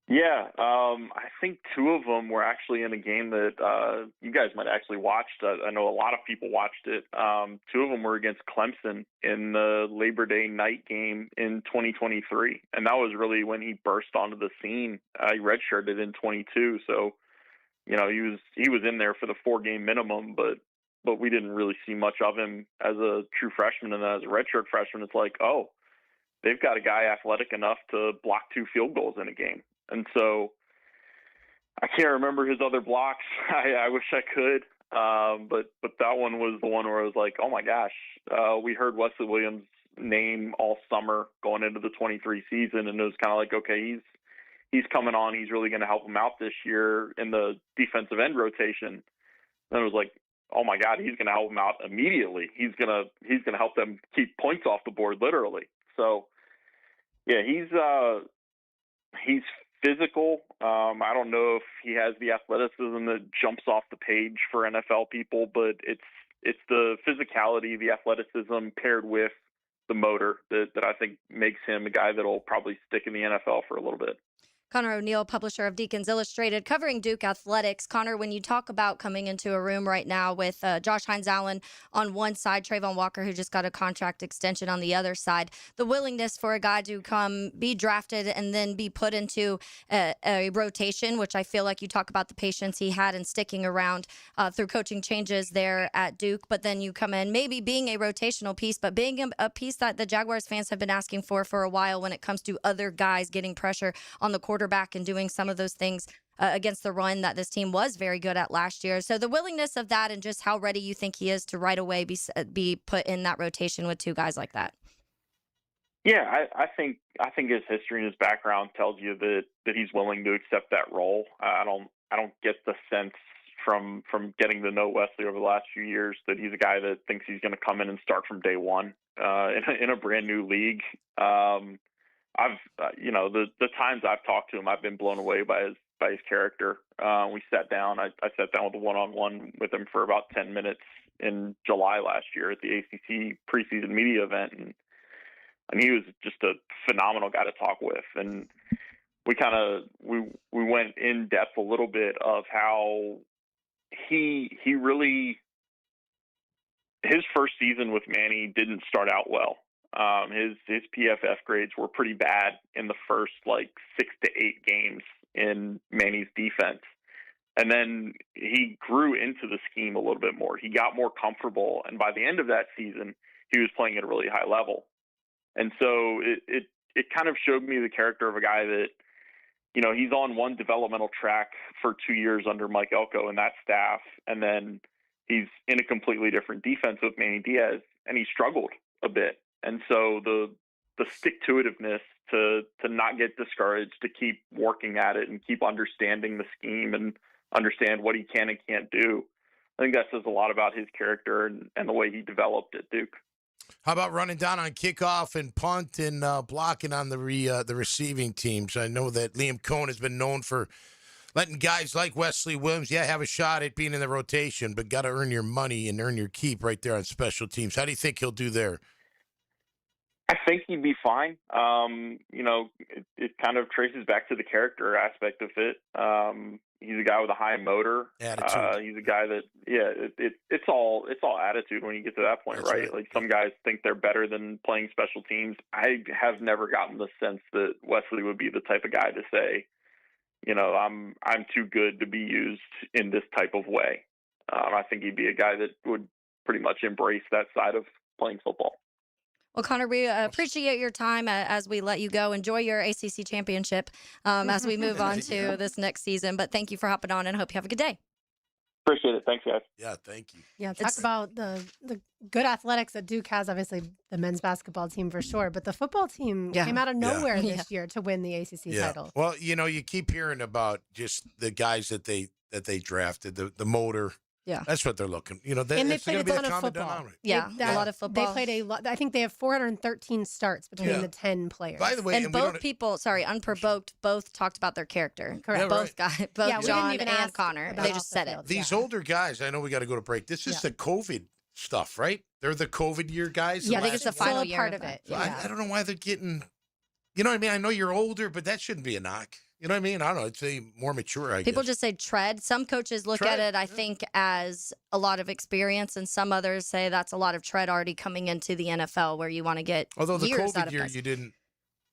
Yeah, I think 2 of them were actually in a game that you guys might actually watched. I know a lot of people watched it. 2 of them were against Clemson in the Labor Day night game in 2023, and that was really when he burst onto the scene. He redshirted in 22, so you know he was in there for the 4-game minimum, but we didn't really see much of him as a true freshman. And then as a redshirt freshman, it's like, oh, they've got a guy athletic enough to block 2 field goals in a game. And so I can't remember his other blocks. I wish I could. But that one was the one where I was like, oh my gosh, we heard Wesley Williams' name all summer going into the 23 season. And it was kind of like, okay, he's coming on. He's really going to help him out this year in the defensive end rotation. And it was like, oh my God, he's going to help him out immediately. He's going to help them keep points off the board, literally. So yeah, he's physical. I don't know if he has the athleticism that jumps off the page for NFL people, but it's the physicality, the athleticism paired with the motor that I think makes him a guy that'll probably stick in the NFL for a little bit. Connor O'Neill, publisher of Deacons Illustrated, covering Duke athletics. Connor, when you talk about coming into a room right now with Josh Hines-Allen on one side, Trayvon Walker, who just got a contract extension on the other side, the willingness for a guy to come be drafted and then be put into a rotation, which I feel like you talk about the patience he had in sticking around through coaching changes there at Duke, but then you come in maybe being a rotational piece, but being a piece that the Jaguars fans have been asking for a while when it comes to other guys getting pressure on the quarterback and doing some of those things against the run that this team was very good at last year. So the willingness of that and just how ready you think he is to right away be put in that rotation with 2 guys like that. Yeah, I think his history and his background tells you that he's willing to accept that role. I don't get the sense from getting to know Wesley over the last few years that he's a guy that thinks he's going to come in and start from day one in a brand new league. I've the times I've talked to him, I've been blown away by his character. We sat down. I sat down with a one-on-one with him for about 10 minutes in July last year at the ACC preseason media event, and he was just a phenomenal guy to talk with. And we went in depth a little bit of how he really, his first season with Manny didn't start out well. His PFF grades were pretty bad in the first 6 to 8 games in Manny's defense. And then he grew into the scheme a little bit more. He got more comfortable. And by the end of that season, he was playing at a really high level. And so it kind of showed me the character of a guy that, you know, he's on one developmental track for 2 years under Mike Elko and that staff. And then he's in a completely different defense with Manny Diaz, and he struggled a bit. And so the stick-to-itiveness to not get discouraged, to keep working at it and keep understanding the scheme and understand what he can and can't do, I think that says a lot about his character and the way he developed at Duke. How about running down on kickoff and punt and blocking on the receiving teams? I know that Liam Cohen has been known for letting guys like Wesley Williams, have a shot at being in the rotation, but got to earn your money and earn your keep right there on special teams. How do you think he'll do there? I think he'd be fine. It kind of traces back to the character aspect of it. He's a guy with a high motor. Attitude. He's a guy that, it's all attitude when you get to that point, right? Like some guys think they're better than playing special teams. I have never gotten the sense that Wesley would be the type of guy to say, I'm too good to be used in this type of way. I think he'd be a guy that would pretty much embrace that side of playing football. Well, Connor, we appreciate your time as we let you go. Enjoy your ACC championship as we move on to this next season. But thank you for hopping on and hope you have a good day. Appreciate it. Thanks, guys. Yeah, thank you. Yeah, talk about the good athletics that Duke has. Obviously, the men's basketball team for sure, but the football team came out of nowhere this year to win the ACC title. Well, you keep hearing about just the guys that they drafted, the motor. Yeah, that's what they're looking. And they played a ton of football. A lot of football. They played a lot. I think they have 413 starts between the 10 players. By the way, and both people, unprovoked, both talked about their character. Correct. Both guys, John and Connor. They just said it. These older guys, I know we got to go to break. This is the COVID stuff, right? They're the COVID year guys. Yeah, I think it's the final year part of it. So I don't know why they're getting. You know what I mean? I know you're older, but that shouldn't be a knock. You know what I mean? I don't know. It's a more mature, I People guess. just say tread. Some coaches look at it, I think, as a lot of experience, and some others say that's a lot of tread already coming into the NFL where you want to get Although the years out COVID of year, guys. you didn't.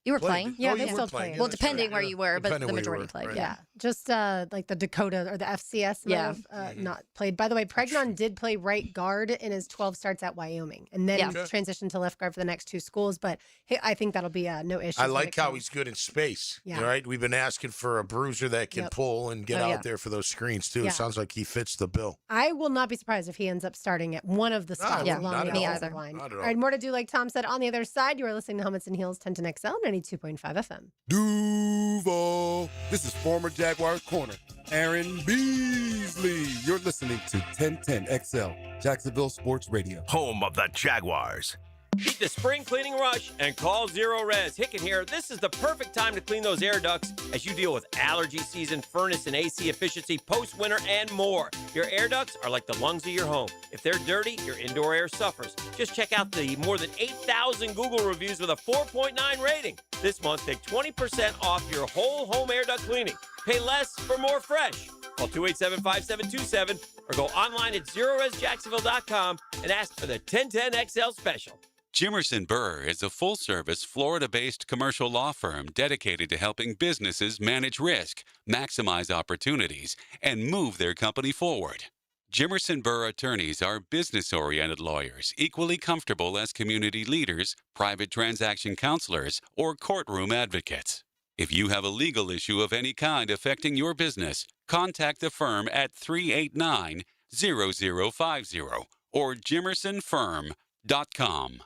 You were play. playing? Yeah, Oh, they you still were playing. played. Well, depending where you were, but Depending the where you majority were, played. right. Yeah. Just like the Dakota or the FCS might have not played. By the way, Pregnon did play right guard in his 12 starts at Wyoming and then transitioned to left guard for the next two schools. But I think that'll be no issue. I like how he's good in space. Yeah. Right? We've been asking for a bruiser that can pull and get out there for those screens, too. Yeah. It sounds like he fits the bill. I will not be surprised if he ends up starting at one of the spots along not the at all. offensive line. Not at All all. right, more to do, like Tom said, on the other side. You are listening to Helmets and Heels 1010 XL 92.5 FM. Duval. This is former Jaguars corner, Aaron Beasley. You're listening to 1010 XL, Jacksonville Sports Radio. Home of the Jaguars. Beat the spring cleaning rush and call Zero Res. Hicken here. This is the perfect time to clean those air ducts as you deal with allergy season, furnace and AC efficiency, post-winter, and more. Your air ducts are like the lungs of your home. If they're dirty, your indoor air suffers. Just check out the more than 8,000 Google reviews with a 4.9 rating. This month, take 20% off your whole home air duct cleaning. Pay less for more fresh. Call 287-5727 or go online at ZeroResJacksonville.com and ask for the 1010XL special. Jimerson Burr is a full-service, Florida-based commercial law firm dedicated to helping businesses manage risk, maximize opportunities, and move their company forward. Jimerson Burr attorneys are business-oriented lawyers, equally comfortable as community leaders, private transaction counselors, or courtroom advocates. If you have a legal issue of any kind affecting your business, contact the firm at 389-0050 or jimersonfirm.com.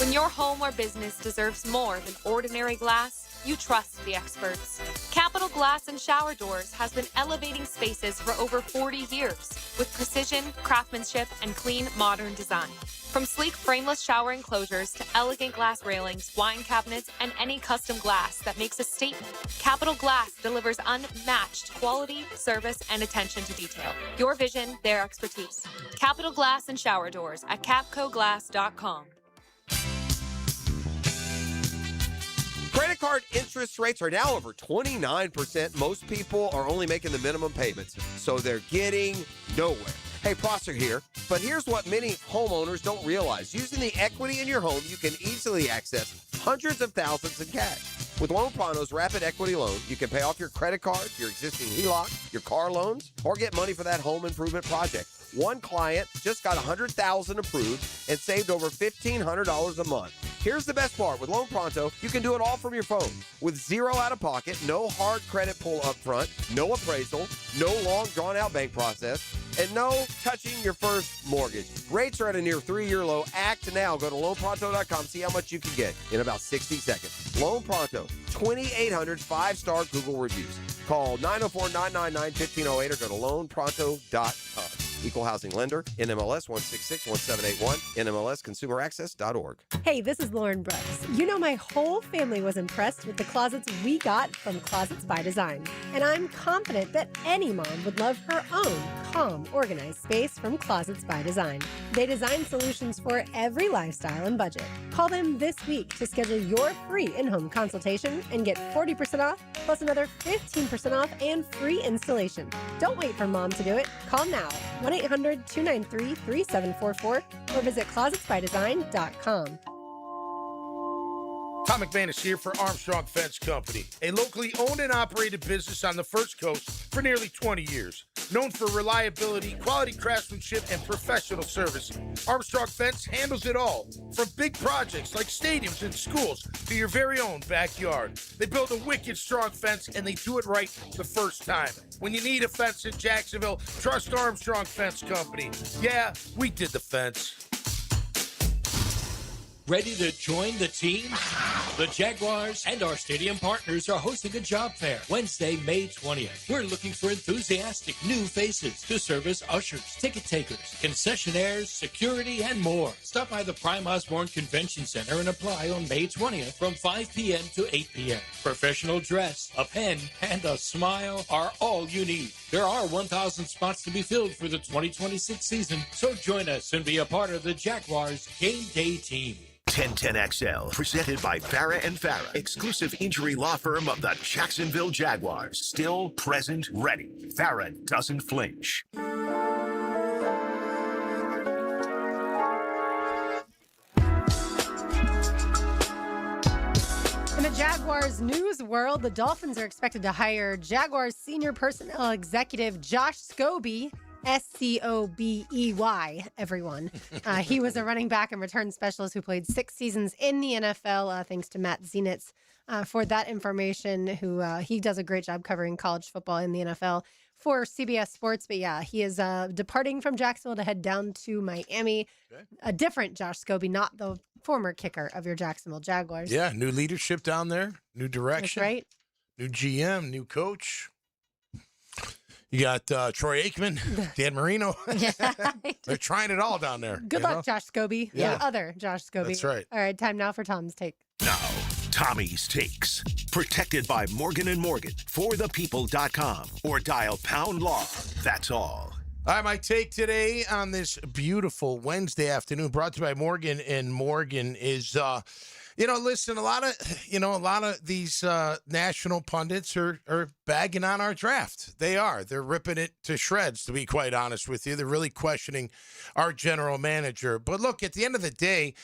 When your home or business deserves more than ordinary glass, you trust the experts. Capital Glass and Shower Doors has been elevating spaces for over 40 years with precision, craftsmanship, and clean, modern design. From sleek frameless shower enclosures to elegant glass railings, wine cabinets, and any custom glass that makes a statement, Capital Glass delivers unmatched quality, service, and attention to detail. Your vision, their expertise. Capital Glass and Shower Doors at capcoglass.com. Credit card interest rates are now over 29%. Most people are only making the minimum payments, so they're getting nowhere. Hey, Prosser here, but here's what many homeowners don't realize. Using the equity in your home, you can easily access hundreds of thousands in cash. With Loan Pronto's Rapid Equity Loan, you can pay off your credit card, your existing HELOC, your car loans, or get money for that home improvement project. One client just got $100,000 approved and saved over $1,500 a month. Here's the best part. With Loan Pronto, you can do it all from your phone. With zero out-of-pocket, no hard credit pull up front, no appraisal, no long drawn-out bank process, and no touching your first mortgage. Rates are at a near 3-year low. Act now. Go to loanpronto.com. See how much you can get in about 60 seconds. Loan Pronto, 2,800 5-star Google reviews. Call 904-999-1508 or go to loanpronto.com. Equal housing lender, NMLS 1661781, NMLSconsumeraccess.org. Hey, this is Lauren Brooks. You know, my whole family was impressed with the closets we got from Closets by Design. And I'm confident that any mom would love her own calm, organized space from Closets by Design. They design solutions for every lifestyle and budget. Call them this week to schedule your free in-home consultation and get 40% off, plus another 15% off and free installation. Don't wait for mom to do it. Call now. 1-800-293-3744 or visit closetsbydesign.com. Tom McMahon is here for Armstrong Fence Company, a locally owned and operated business on the First Coast for nearly 20 years. known for reliability, quality craftsmanship, and professional service. Armstrong Fence handles it all, from big projects like stadiums and schools to your very own backyard. They build a wicked strong fence, and they do it right the first time. When you need a fence in Jacksonville, trust Armstrong Fence Company. Yeah, we did the fence. Ready to join the team? The Jaguars and our stadium partners are hosting a job fair Wednesday, May 20th. We're looking for enthusiastic new faces to serve as ushers, ticket takers, concessionaires, security, and more. Stop by the Prime Osborne Convention Center and apply on May 20th from 5 p.m. to 8 p.m. Professional dress, a pen, and a smile are all you need. There are 1,000 spots to be filled for the 2026 season, so join us and be a part of the Jaguars game day team. 1010XL, presented by Farah & Farah, exclusive injury law firm of the Jacksonville Jaguars. Still, present, ready. Farah doesn't flinch. In the Jaguars news world, the Dolphins are expected to hire Jaguars senior personnel executive Josh Scobey, Scobey, everyone. He was a running back and return specialist who played 6 seasons in the NFL, thanks to Matt Zenitz for that information, who he does a great job covering college football in the NFL for CBS Sports. But yeah, he is departing from Jacksonville to head down to Miami. Okay. A different Josh Scobey, not the former kicker of your Jacksonville Jaguars. Yeah, new leadership down there, new direction. That's right. New GM, new coach. You got Troy Aikman, Dan Marino. They're trying it all down there. Good luck, Josh Scobey. Yeah. Other Josh Scobey. That's right. All right, time now for Tom's Take. Now, Tommy's Takes. Protected by Morgan & Morgan, forthepeople.com, or dial #law. That's all. All right, my take today on this beautiful Wednesday afternoon, brought to you by Morgan & Morgan, is... listen, a lot of these national pundits are bagging on our draft. They are. They're ripping it to shreds, to be quite honest with you. They're really questioning our general manager. But look, at the end of the day,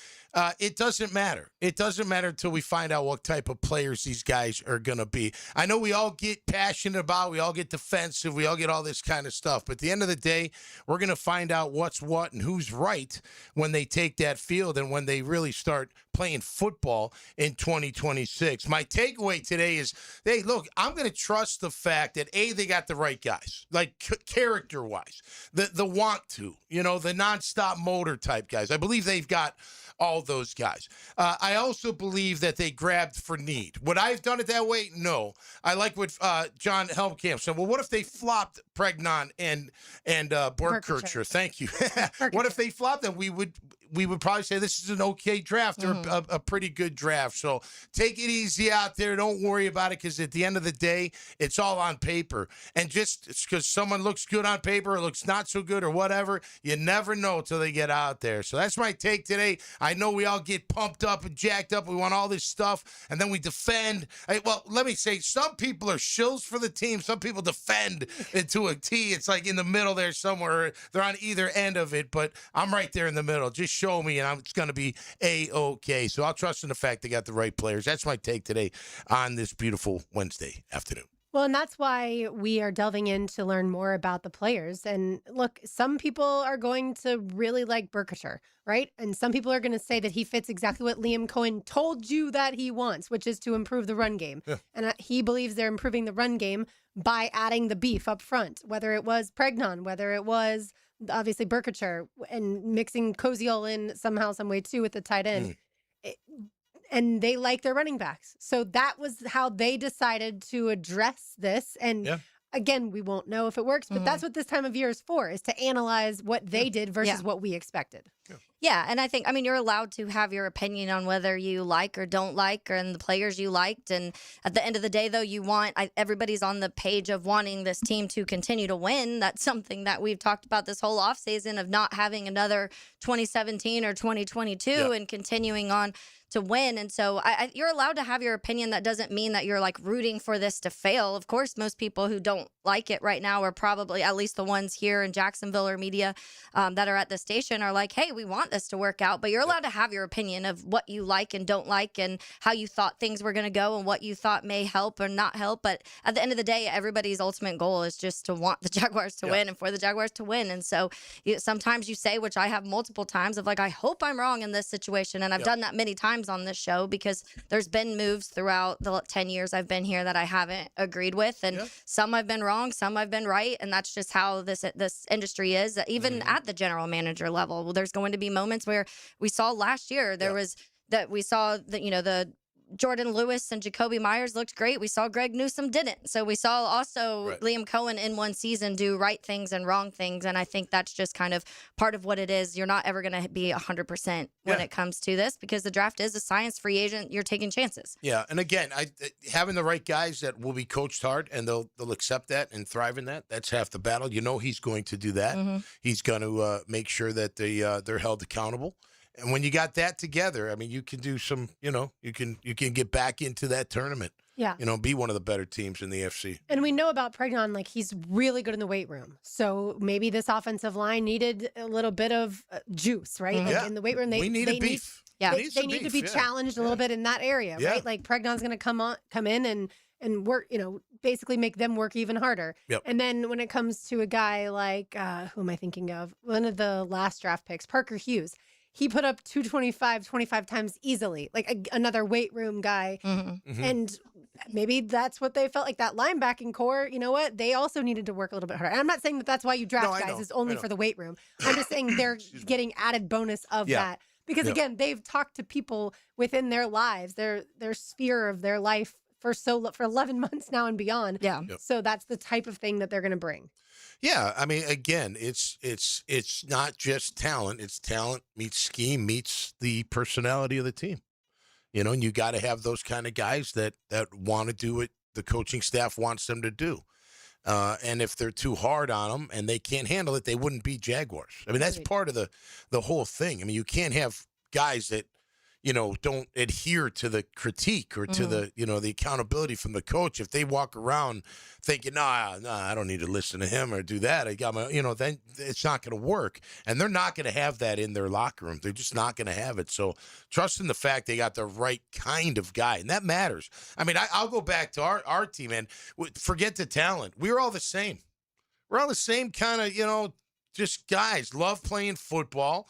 it doesn't matter. It doesn't matter until we find out what type of players these guys are going to be. I know we all get passionate about, we all get defensive, we all get all this kind of stuff. But at the end of the day, we're going to find out what's what and who's right when they take that field and when they really start playing football in 2026. My takeaway today is, hey, look, I'm going to trust the fact that, A, they got the right guys, like character-wise, the want to, the nonstop motor type guys. I believe they've got all those guys. I also believe that they grabbed for need. Would I have done it that way? No. I like what John Helmkamp said. Well, what if they flopped Pregnon and Burkircher? Thank you. What if they flopped them? We would probably say this is an okay draft or a pretty good draft. So take it easy out there. Don't worry about it, because at the end of the day, it's all on paper. And just because someone looks good on paper or looks not so good or whatever, you never know till they get out there. So that's my take today. I know we all get pumped up and jacked up. We want all this stuff, and then we defend. Well, let me say, some people are shills for the team. Some people defend it to a T. It's like in the middle there somewhere. They're on either end of it, but I'm right there in the middle. Just show me, and it's going to be A-okay. So I'll trust in the fact they got the right players. That's my take today on this beautiful Wednesday afternoon. Well, and that's why we are delving in to learn more about the players. And look, some people are going to really like Burkircher, right? And some people are going to say that he fits exactly what Liam Cohen told you that he wants, which is to improve the run game. Yeah. And he believes they're improving the run game by adding the beef up front, whether it was Pregnon, whether it was obviously Burkircher, and mixing Koziel in somehow, some way too with the tight end. And they like their running backs. So that was how they decided to address this. And again, we won't know if it works, but that's what this time of year is for, is to analyze what they did versus what we expected. Yeah, and I think, you're allowed to have your opinion on whether you like or don't like, and the players you liked. And at the end of the day, though, everybody's on the page of wanting this team to continue to win. That's something that we've talked about this whole offseason, of not having another 2017 or 2022 and continuing on to win. And so you're allowed to have your opinion. That doesn't mean that you're like rooting for this to fail. Of course, most people who don't like it right now are probably, at least the ones here in Jacksonville or media that are at the station, are like, hey, we want this to work out, but you're allowed to have your opinion of what you like and don't like and how you thought things were going to go and what you thought may help or not help. But at the end of the day, everybody's ultimate goal is just to want the Jaguars to win and for the Jaguars to win. And so sometimes you say, which I have multiple times, of like, I hope I'm wrong in this situation. And I've done that many times on this show because there's been moves throughout the 10 years I've been here that I haven't agreed with. And some I've been wrong, some I've been right. And that's just how this industry is. Even at the general manager level, there's going to be moments where we saw last year, we saw the Jordan Lewis and Jacoby Myers looked great. We saw Greg Newsome didn't. So we saw also Liam Cohen in one season do right things and wrong things. And I think that's just kind of part of what it is. You're not ever going to be 100% when it comes to this because the draft is a science. Free agent. You're taking chances. Yeah. And again, having the right guys that will be coached hard and they'll accept that and thrive in that. That's half the battle. You know, he's going to do that. He's going to make sure that they're held accountable. And when you got that together, I mean, you can do some, you can get back into that tournament. Yeah. Be one of the better teams in the AFC. And we know about Pregnon, like he's really good in the weight room. So maybe this offensive line needed a little bit of juice, right? Like in the weight room, they need beef. They need to be challenged a little bit in that area, right? Like Pregnon's going to come in and work, basically make them work even harder. Yep. And then when it comes to a guy like, who am I thinking of? One of the last draft picks, Parker Hughes. He put up 225 25 times easily, like another weight room guy. And maybe that's what they felt like, that linebacking core. You know what? They also needed to work a little bit harder. And I'm not saying that that's why you draft guys is only for the weight room. I'm just saying they're getting added bonus of that. Because again, they've talked to people within their lives, their sphere of their life for 11 months now and beyond. Yeah. So that's the type of thing that they're going to bring. Yeah, I mean, again, it's not just talent. It's talent meets scheme meets the personality of the team. And you got to have those kind of guys that want to do what the coaching staff wants them to do. And if they're too hard on them and they can't handle it, they wouldn't be Jaguars. I mean, that's part of the whole thing. I mean, you can't have guys that don't adhere to the critique or to the, the accountability from the coach. If they walk around thinking, nah, I don't need to listen to him or do that, I got my, then it's not going to work. And they're not going to have that in their locker room. They're just not going to have it. So trust in the fact they got the right kind of guy. And that matters. I mean, I'll go back to our team, and forget the talent. We were all the same. We're all the same kind of, just guys, love playing football.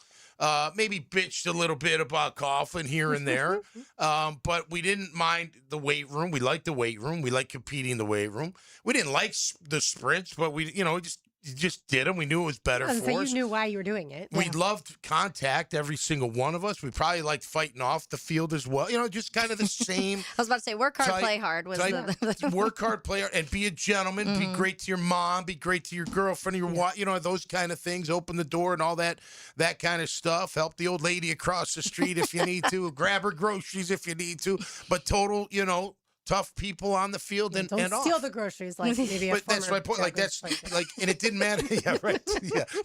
Maybe bitched a little bit about Coughlin here and there, but we didn't mind the weight room. We liked the weight room. We liked competing in the weight room. We didn't like the sprints, but we, just did them. We knew it was better for us. So you knew why you were doing it. We loved contact, every single one of us. We probably liked fighting off the field as well. Just kind of the same. I was about to say, work hard, play hard. Work hard, play hard, and be a gentleman. Be great to your mom. Be great to your girlfriend, your wife. Those kind of things. Open the door and all that kind of stuff. Help the old lady across the street if you need to. Grab her groceries if you need to. But total, tough people on the field and don't steal the groceries like maybe. But that's my point. Like and it didn't matter. Yeah, right.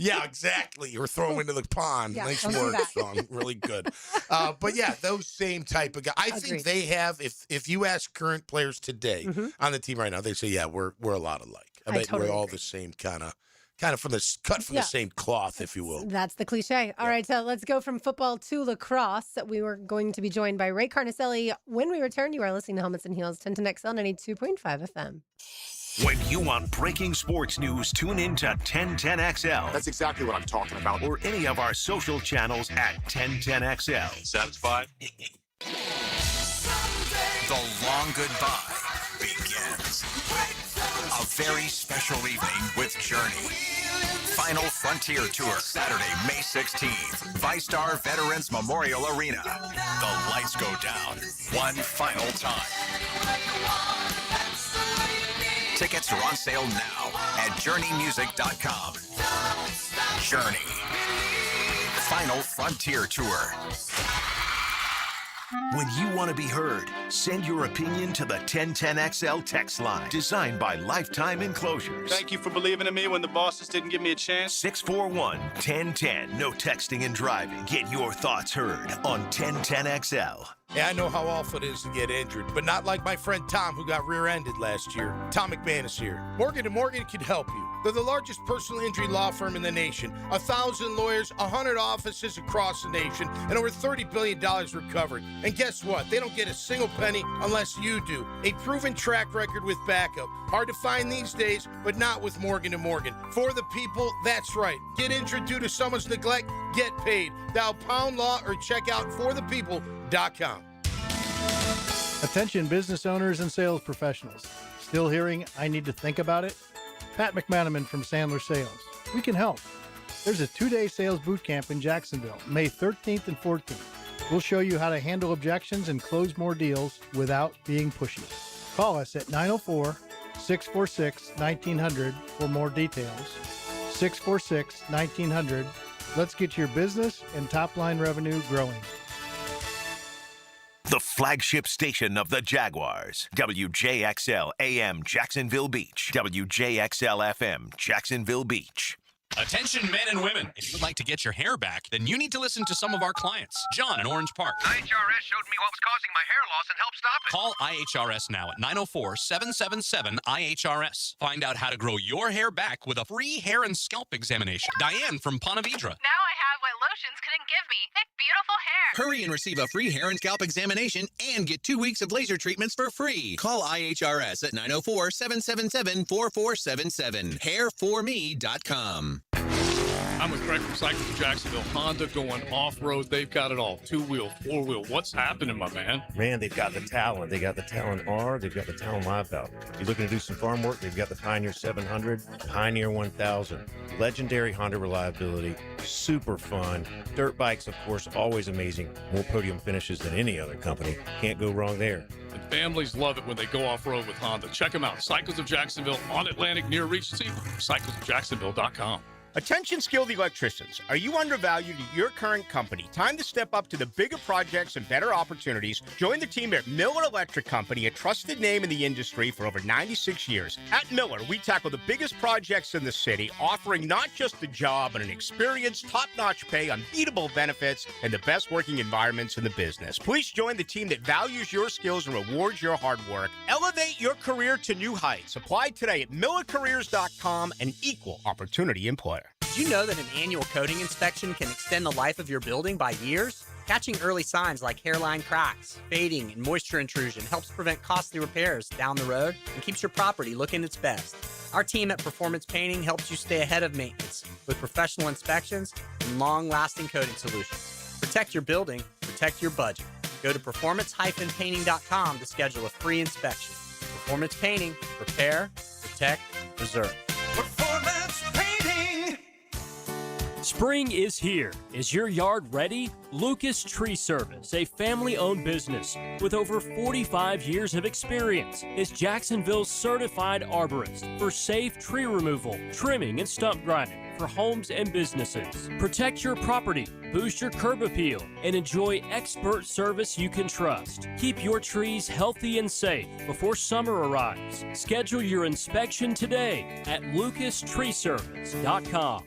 Yeah, exactly. You were thrown into the pond. Nice work, Sean. Really good. But yeah, those same type of guys. I think they have. If you ask current players today on the team right now, they say, yeah, we're a lot alike. I bet we're all the same kind of from the same cloth, if you will. That's the cliche. All right, so let's go from football to lacrosse. We were going to be joined by Ray Carnicelli. When we return, you are listening to Helmets and Heels, 1010XL 92.5 FM. When you want breaking sports news, tune in to 1010XL. That's exactly what I'm talking about. Or any of our social channels at 1010XL. Satisfied? The long goodbye begins. A very special evening with Journey. Final Frontier Tour, Saturday, May 16th. ViStar Veterans Memorial Arena. The lights go down one final time. Tickets are on sale now at JourneyMusic.com. Journey. Final Frontier Tour. When you want to be heard, send your opinion to the 1010XL text line, designed by Lifetime Enclosures. Thank you for believing in me when the bosses didn't give me a chance. 641-1010. No texting and driving. Get your thoughts heard on 1010XL. Yeah, I know how awful it is to get injured, but not like my friend Tom, who got rear-ended last year. Tom McManus here. Morgan & Morgan can help you. They're the largest personal injury law firm in the nation. 1,000 lawyers, 100 offices across the nation, and over $30 billion recovered. And guess what? They don't get a single penny unless you do. A proven track record with backup. Hard to find these days, but not with Morgan & Morgan. For the people, that's right. Get injured due to someone's neglect, get paid. Dial pound law or check out forthepeople.com. Attention business owners and sales professionals. Still hearing, I need to think about it? Pat McManaman from Sandler Sales. We can help. There's a 2-day sales boot camp in Jacksonville, May 13th and 14th. We'll show you how to handle objections and close more deals without being pushy. Call us at 904-646-1900 for more details. 646-1900. Let's get your business and top-line revenue growing. The flagship station of the Jaguars. WJXL AM Jacksonville Beach. WJXL FM Jacksonville Beach. Attention men and women. If you'd like to get your hair back, then you need to listen to some of our clients. John in Orange Park. IHRS showed me what was causing my hair loss and helped stop it. Call IHRS now at 904-777-IHRS. Find out how to grow your hair back with a free hair and scalp examination. Diane from Ponte Vedra. Now I have what lotions couldn't give me. Thick, beautiful hair. Hurry and receive a free hair and scalp examination and get 2 weeks of laser treatments for free. Call IHRS at 904-777-4477. Hairforme.com. I'm with Craig from Cycles of Jacksonville. Honda going off-road. They've got it all. 2-wheel, 4-wheel. What's happening, my man? Man, they've got the Talon. They got the Talon R. They've got the Talon Live Valve. If you're looking to do some farm work, they've got the Pioneer 700, Pioneer 1000. Legendary Honda reliability. Super fun. Dirt bikes, of course, always amazing. More podium finishes than any other company. Can't go wrong there. And families love it when they go off-road with Honda. Check them out. Cycles of Jacksonville on Atlantic near Regency. CyclesofJacksonville.com. Attention skilled electricians. Are you undervalued at your current company? Time to step up to the bigger projects and better opportunities. Join the team at Miller Electric Company, a trusted name in the industry for over 96 years. At Miller, we tackle the biggest projects in the city, offering not just a job, but an experience, top-notch pay, unbeatable benefits, and the best working environments in the business. Please join the team that values your skills and rewards your hard work. Elevate your career to new heights. Apply today at millercareers.com, an equal opportunity employer. Did you know that an annual coating inspection can extend the life of your building by years? Catching early signs like hairline cracks, fading, and moisture intrusion helps prevent costly repairs down the road and keeps your property looking its best. Our team at Performance Painting helps you stay ahead of maintenance with professional inspections and long-lasting coating solutions. Protect your building, protect your budget. Go to performance-painting.com to schedule a free inspection. Performance Painting, repair, protect, preserve. Performance Painting. Spring is here. Is your yard ready? Lucas Tree Service, a family-owned business with over 45 years of experience, is Jacksonville's certified arborist for safe tree removal, trimming, and stump grinding for homes and businesses. Protect your property, boost your curb appeal, and enjoy expert service you can trust. Keep your trees healthy and safe before summer arrives. Schedule your inspection today at lucastreeservice.com.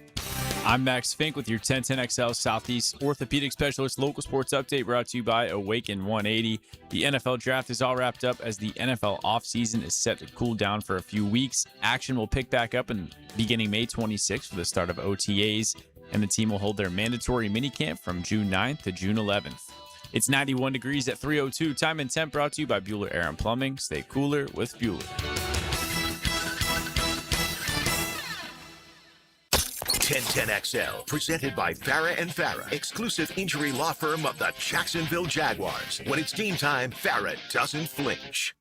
I'm Max Fink with your 1010XL Southeast Orthopedic Specialist local sports update brought to you by Awaken 180. The NFL draft is all wrapped up as the NFL offseason is set to cool down for a few weeks. Action will pick back up beginning May 26th for the start of OTAs, and the team will hold their mandatory minicamp from June 9th to June 11th. It's 91 degrees at 3:02. Time and temp brought to you by Bueller Air and Plumbing. Stay cooler with Bueller. 1010XL, presented by Farah & Farah, exclusive injury law firm of the Jacksonville Jaguars. When it's team time, Farah doesn't flinch.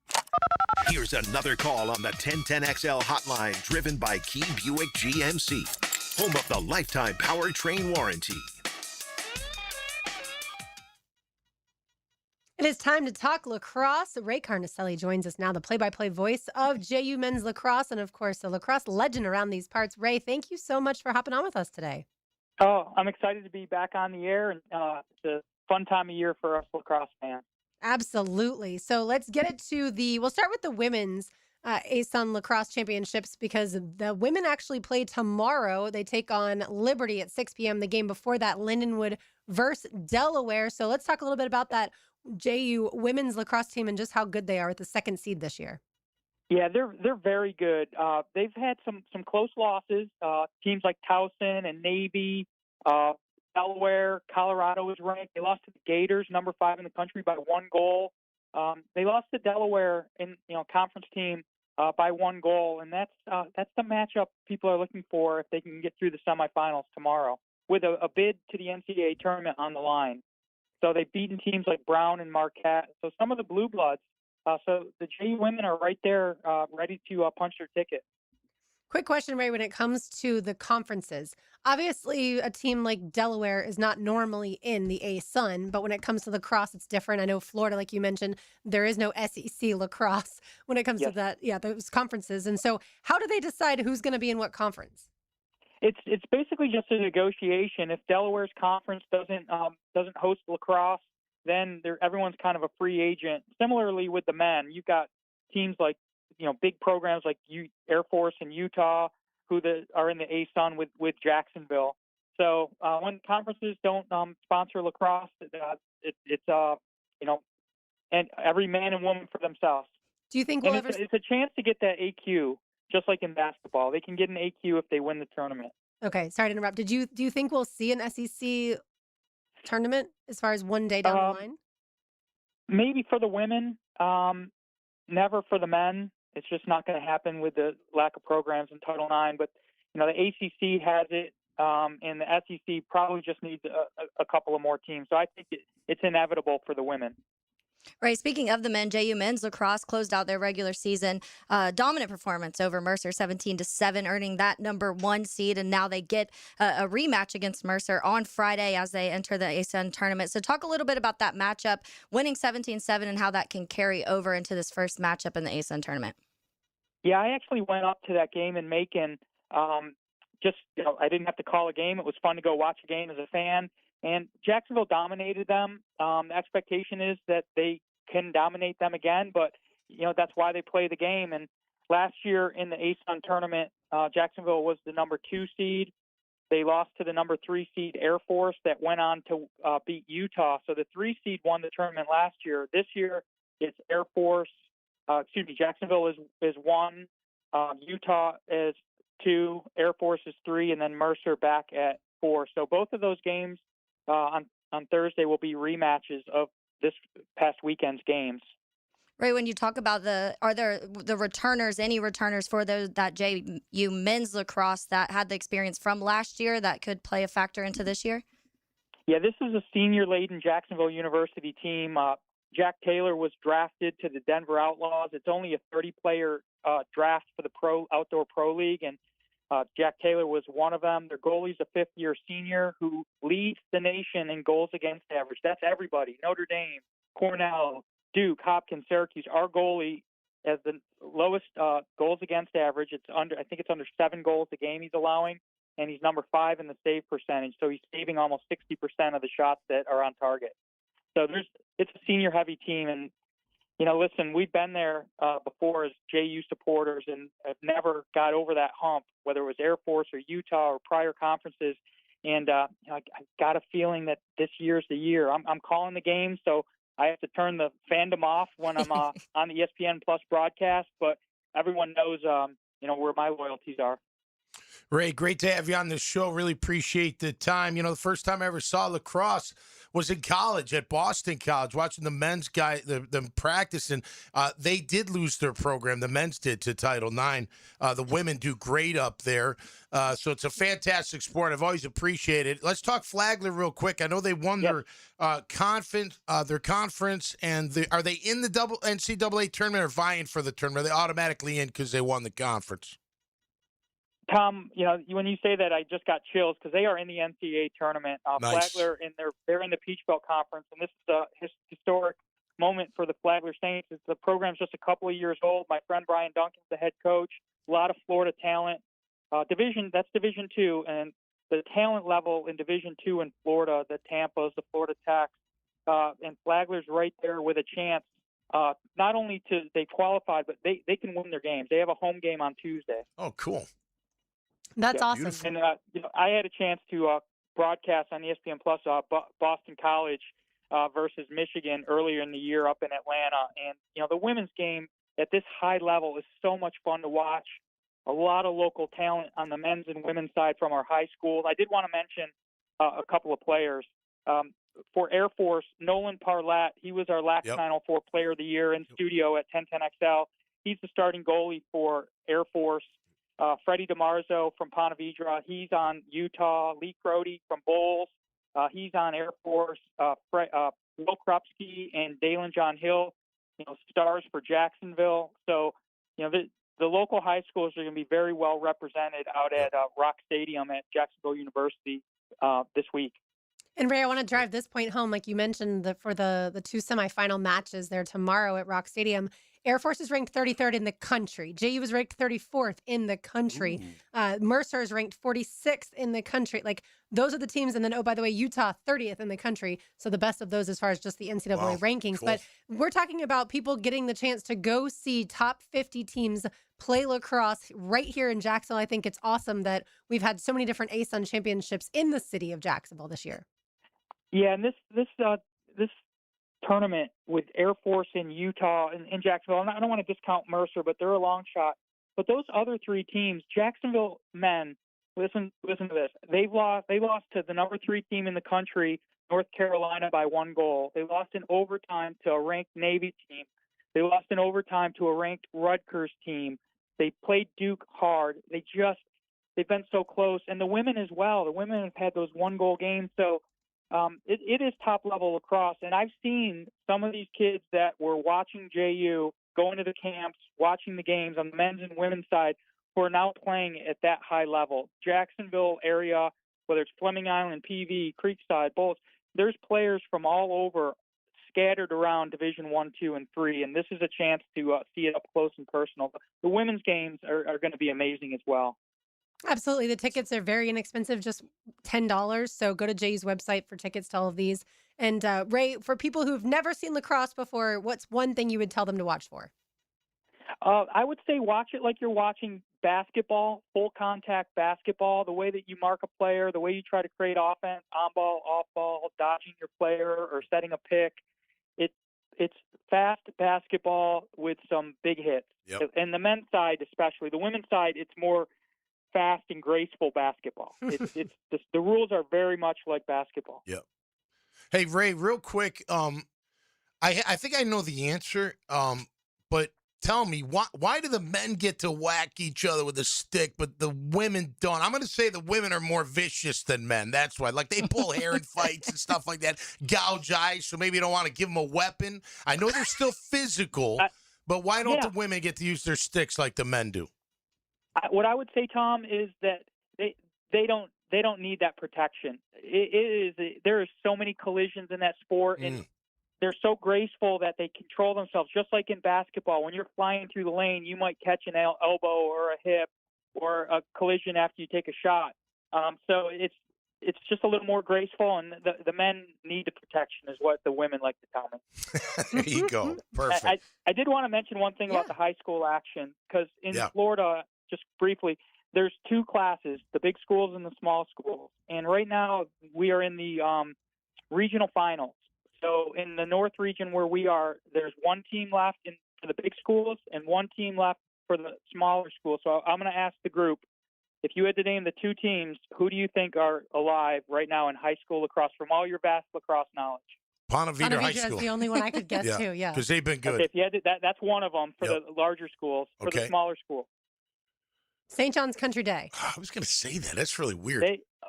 Here's another call on the 1010XL hotline, driven by Key Buick GMC, home of the lifetime powertrain warranty. It is time to talk lacrosse. Ray Carnicelli joins us now, the play-by-play voice of JU men's lacrosse, and of course, a lacrosse legend around these parts. Ray, thank you so much for hopping on with us today. Oh, I'm excited to be back on the air, and it's a fun time of year for us lacrosse fans. Absolutely. So let's get it to we'll start with the women's ASUN lacrosse championships, because the women actually play tomorrow. They take on Liberty at 6 p.m. The game before that, Lindenwood versus Delaware. So let's talk a little bit about that JU women's lacrosse team and just how good they are with the second seed this year. Yeah, they're very good. They've had some close losses. Teams like Towson and Navy, Delaware, Colorado is ranked. They lost to the Gators, number 5 in the country, by 1 goal. They lost to Delaware in conference team by 1 goal, and that's the matchup people are looking for if they can get through the semifinals tomorrow with a bid to the NCAA tournament on the line. So they've beaten teams like Brown and Marquette. So some of the blue bloods. So the JU women are right there, ready to punch their ticket. Quick question, Ray, when it comes to the conferences. Obviously, a team like Delaware is not normally in the A-Sun, but when it comes to lacrosse, it's different. I know Florida, like you mentioned, there is no SEC lacrosse when it comes to that, those conferences. And so how do they decide who's going to be in what conference? It's basically just a negotiation. If Delaware's conference doesn't host lacrosse, then everyone's kind of a free agent. Similarly with the men, you've got teams like big programs like Air Force and Utah who are in the A-Sun with Jacksonville. So when conferences don't sponsor lacrosse, it's and every man and woman for themselves. Do you think it's a chance to get that AQ, just like in basketball. They can get an AQ if they win the tournament. Okay, sorry to interrupt. Do you think we'll see an SEC tournament as far as one day down the line? Maybe for the women, never for the men. It's just not going to happen with the lack of programs in Title IX. But the ACC has it, and the SEC probably just needs a couple of more teams. So I think it's inevitable for the women. Right. Speaking of the men, JU men's lacrosse closed out their regular season dominant performance over Mercer, 17-7, earning that number 1 seed. And now they get a rematch against Mercer on Friday as they enter the ASUN tournament. So talk a little bit about that matchup, winning 17-7, and how that can carry over into this first matchup in the ASUN tournament. Yeah, I actually went up to that game in Macon. I didn't have to call a game. It was fun to go watch a game as a fan. And Jacksonville dominated them. The expectation is that they can dominate them again, but that's why they play the game. And last year in the ASUN tournament, Jacksonville was the number 2 seed. They lost to the number 3 seed Air Force that went on to beat Utah. So the 3 seed won the tournament last year. This year it's Air Force. Jacksonville is 1, Utah is 2, Air Force is 3, and then Mercer back at 4. So both of those games on Thursday will be rematches of this past weekend's games. Ray, when you talk about are there the returners, any returners for that JU men's lacrosse that had the experience from last year that could play a factor into this year? Yeah, this is a senior-laden Jacksonville University team. Jack Taylor was drafted to the Denver Outlaws. It's only a 30-player draft for the Outdoor Pro League, and Jack Taylor was one of them. Their goalie's a 5th-year senior who leads the nation in goals against average. That's everybody. Notre Dame, Cornell, Duke, Hopkins, Syracuse. Our goalie has the lowest goals against average. I think it's under 7 goals a game he's allowing, and he's number 5 in the save percentage. So he's saving almost 60% of the shots that are on target. So it's a senior-heavy team, and listen, we've been there before as JU supporters and have never got over that hump, whether it was Air Force or Utah or prior conferences. And I got a feeling that this year's the year. I'm calling the game, so I have to turn the fandom off when I'm on the ESPN Plus broadcast. But everyone knows, where my loyalties are. Ray, great to have you on the show. Really appreciate the time. The first time I ever saw lacrosse was in college at Boston College, watching the men's them practice, and they did lose their program. The men's did to Title IX. The women do great up there. So it's a fantastic sport. I've always appreciated it. Let's talk Flagler real quick. I know they won their conference, and are they in the NCAA tournament or vying for the tournament? Are they automatically in because they won the conference? Tom, when you say that, I just got chills because they are in the NCAA tournament. Nice. Flagler, they're in the Peach Belt Conference, and this is a historic moment for the Flagler Saints. The program's just a couple of years old. My friend Brian Duncan's the head coach. A lot of Florida talent. That's Division II, and the talent level in Division II in Florida, the Tampas, the Florida Techs, and Flagler's right there with a chance. Not only they qualified, but they can win their games. They have a home game on Tuesday. Oh, cool. That's awesome. Beautiful. And I had a chance to broadcast on ESPN Plus Boston College versus Michigan earlier in the year up in Atlanta, and the women's game at this high level is so much fun to watch. A lot of local talent on the men's and women's side from our high schools. I did want to mention a couple of players. For Air Force, Nolan Parlett, he was our last 904 Player of the Year in studio at 1010XL. He's the starting goalie for Air Force. Freddie DiMarzo from Ponte Vedra, he's on Utah. Lee Crody from Bulls, he's on Air Force. Will Krupski and Dalen John Hill, stars for Jacksonville. So, the local high schools are going to be very well represented out at Rock Stadium at Jacksonville University this week. And Ray, I want to drive this point home, like you mentioned, for the two semifinal matches there tomorrow at Rock Stadium. Air Force is ranked 33rd in the country. JU is ranked 34th in the country. Mercer is ranked 46th in the country. Like, those are the teams. And then, oh, by the way, Utah 30th in the country. So the best of those as far as just the NCAA rankings. Cool. But we're talking about people getting the chance to go see top 50 teams play lacrosse right here in Jacksonville. I think it's awesome that we've had so many different ASUN championships in the city of Jacksonville this year. Yeah, and this tournament with Air Force in Utah and in Jacksonville, and I don't want to discount Mercer, but they're a long shot. But those other three teams, Jacksonville men, listen to this. They lost to the number 3 team in the country, North Carolina, by 1 goal. They lost in overtime to a ranked Navy team. They lost in overtime to a ranked Rutgers team. They played Duke hard. They've been so close, and the women as well. The women have had those 1-goal games, so. It is top-level lacrosse, and I've seen some of these kids that were watching JU, going to the camps, watching the games on the men's and women's side, who are now playing at that high level. Jacksonville area, whether it's Fleming Island, PV, Creekside, Bulls, there's players from all over scattered around Division I, II, and III, and this is a chance to see it up close and personal. The women's games are going to be amazing as well. Absolutely. The tickets are very inexpensive, just $10. So go to JU's website for tickets to all of these. And Ray, for people who've never seen lacrosse before, what's one thing you would tell them to watch for? I would say watch it like you're watching basketball, full contact basketball, the way that you mark a player, the way you try to create offense, on ball, off ball, dodging your player or setting a pick. It's fast basketball with some big hits. Yep. And the men's side especially. The women's side, it's more fast and graceful basketball. It's the rules are very much like basketball. Yep. Hey, Ray, real quick, I think I know the answer, but tell me, why do the men get to whack each other with a stick, but the women don't? I'm going to say the women are more vicious than men. That's why. Like, they pull hair in fights and stuff like that, gouge eyes, so maybe you don't want to give them a weapon. I know they're still physical, but why don't the women get to use their sticks like the men do? What I would say, Tom, is that they don't need that protection. There are so many collisions in that sport, and they're so graceful that they control themselves. Just like in basketball, when you're flying through the lane, you might catch an elbow or a hip or a collision after you take a shot. So it's just a little more graceful, and the men need the protection, is what the women like to tell me. There you go. Perfect. I did want to mention one thing about the high school action, because in Florida, just briefly, there's 2 classes, the big schools and the small schools. And right now we are in the regional finals. So in the North region where we are, there's 1 team left for the big schools and 1 team left for the smaller schools. So I'm going to ask the group, if you had to name the 2 teams, who do you think are alive right now in high school lacrosse from all your vast lacrosse knowledge? Ponte Vedra High School. Is the only one I could guess too, yeah. Because they've been good. Okay, if you had to, that's one of them for the larger schools. For the smaller schools. St. John's Country Day. I was going to say that. That's really weird.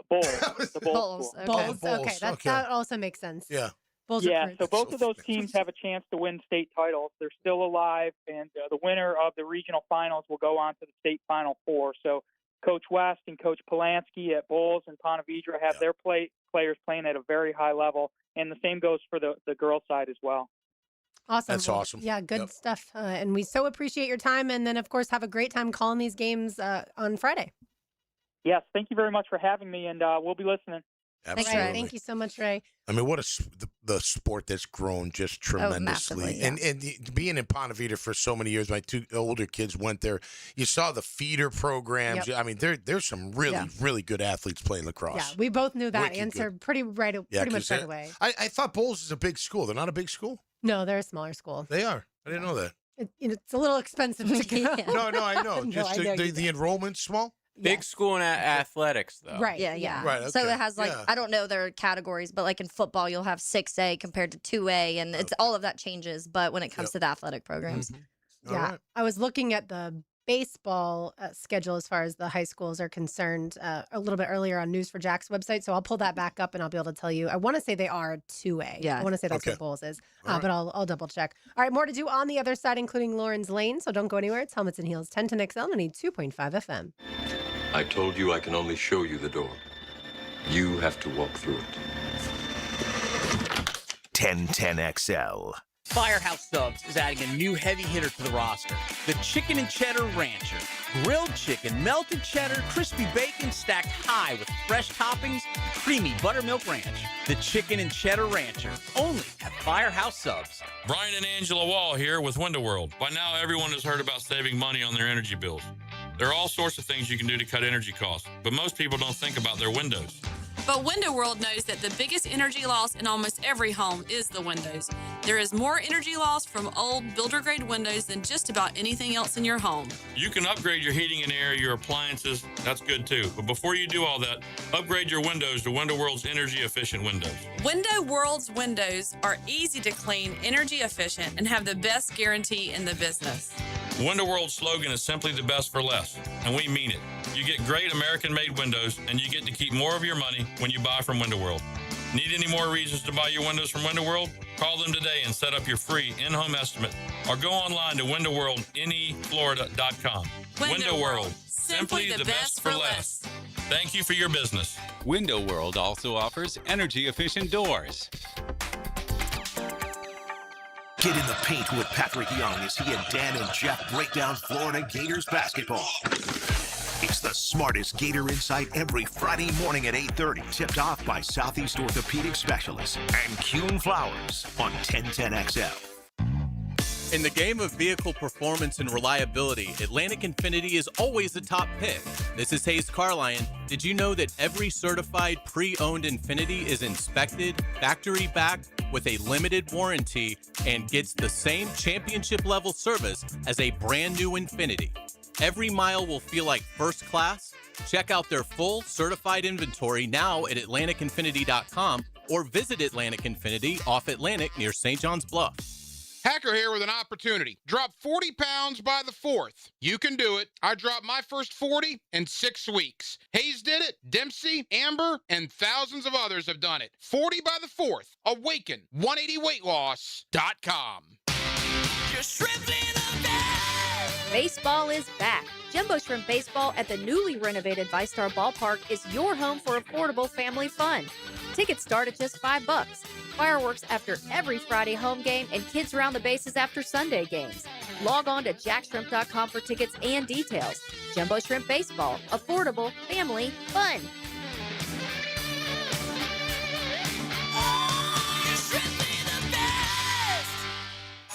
Bulls. The Bulls. Bulls. Okay, that also makes sense. Yeah. Bulls so both of those teams have a chance to win state titles. They're still alive, and the winner of the regional finals will go on to the state Final Four. So Coach West and Coach Polanski at Bulls and Ponte Vedra have their players playing at a very high level, and the same goes for the girls' side as well. Awesome. That's awesome. Yeah, good stuff. And we so appreciate your time. And then, of course, have a great time calling these games on Friday. Yes, thank you very much for having me, and we'll be listening. Absolutely. Right, thank you so much, Ray. I mean, what the sport that's grown just tremendously. And being in Ponte Vedra for so many years, my 2 older kids went there. You saw the feeder programs. I mean, there's some really good athletes playing lacrosse. Yeah, we both knew that answer pretty much right away. I thought Bulls is a big school. They're not a big school? No, they're a smaller school. They are. I didn't know that. It's a little expensive to go. No, I know. No, Just I know the enrollment's small? Big school in athletics, though. Right. Yeah. Right, okay. So it has Yeah. I don't know their categories, but like in football, you'll have 6A compared to 2A, and it's all of that changes. But when it comes to the athletic programs, Yeah. I was looking at the baseball schedule as far as the high schools are concerned a little bit earlier on News for Jack's website. So I'll pull that back up and I'll be able to tell you. I want to say they are 2A. Yeah. I want to say that's what Bowles is. But I'll double check. All right. More to do on the other side, including Lauren's Lane. So don't go anywhere. It's Helmets and Heels 1010XL and 2.5 FM. I told you I can only show you the door. You have to walk through it. 1010XL. Firehouse Subs is adding a new heavy hitter to the roster. The Chicken and Cheddar Rancher. Grilled chicken, melted cheddar, crispy bacon stacked high with fresh toppings, creamy buttermilk ranch. The Chicken and Cheddar Rancher. Only at Firehouse Subs. Brian and Angela Wall here with Window World. By now, everyone has heard about saving money on their energy bills. There are all sorts of things you can do to cut energy costs, but most people don't think about their windows. But Window World knows that the biggest energy loss in almost every home is the windows. There is more energy loss from old builder-grade windows than just about anything else in your home. You can upgrade your heating and air, your appliances. That's good too. But before you do all that, upgrade your windows to Window World's energy-efficient windows. Window World's windows are easy to clean, energy efficient, and have the best guarantee in the business. Window World's slogan is simply the best for less, and we mean it. You get great American-made windows, and you get to keep more of your money when you buy from Window World. Need any more reasons to buy your windows from Window World? Call them today and set up your free in-home estimate, or go online to windowworldneflorida.com. Window World, simply the best for less. Thank you for your business. Window World also offers energy-efficient doors. Get in the paint with Patrick Young as he and Dan and Jeff break down Florida Gators basketball. It's the smartest Gator Insight every Friday morning at 8:30. Tipped off by Southeast Orthopedic Specialists and Kuhn Flowers on 1010XL. In the game of vehicle performance and reliability, Atlantic Infinity is always the top pick. This is Hayes Carlion. Did you know that every certified pre-owned Infinity is inspected, factory-backed, with a limited warranty, and gets the same championship-level service as a brand-new Infinity? Every mile will feel like first class. Check out their full certified inventory now at AtlanticInfinity.com or visit Atlantic Infinity off Atlantic near St. John's Bluff. Hacker here with an opportunity. Drop 40 pounds by the 4th. You can do it. I dropped my first 40 in 6 weeks. Hayes did it. Dempsey, Amber, and thousands of others have done it. 40 by the 4th. Awaken. 180weightloss.com. Baseball is back. Jumbo Shrimp Baseball at the newly renovated ViStar Ballpark is your home for affordable family fun. Tickets start at just $5. Fireworks after every Friday home game and kids around the bases after Sunday games. Log on to jackshrimp.com for tickets and details. Jumbo Shrimp Baseball. Affordable family fun.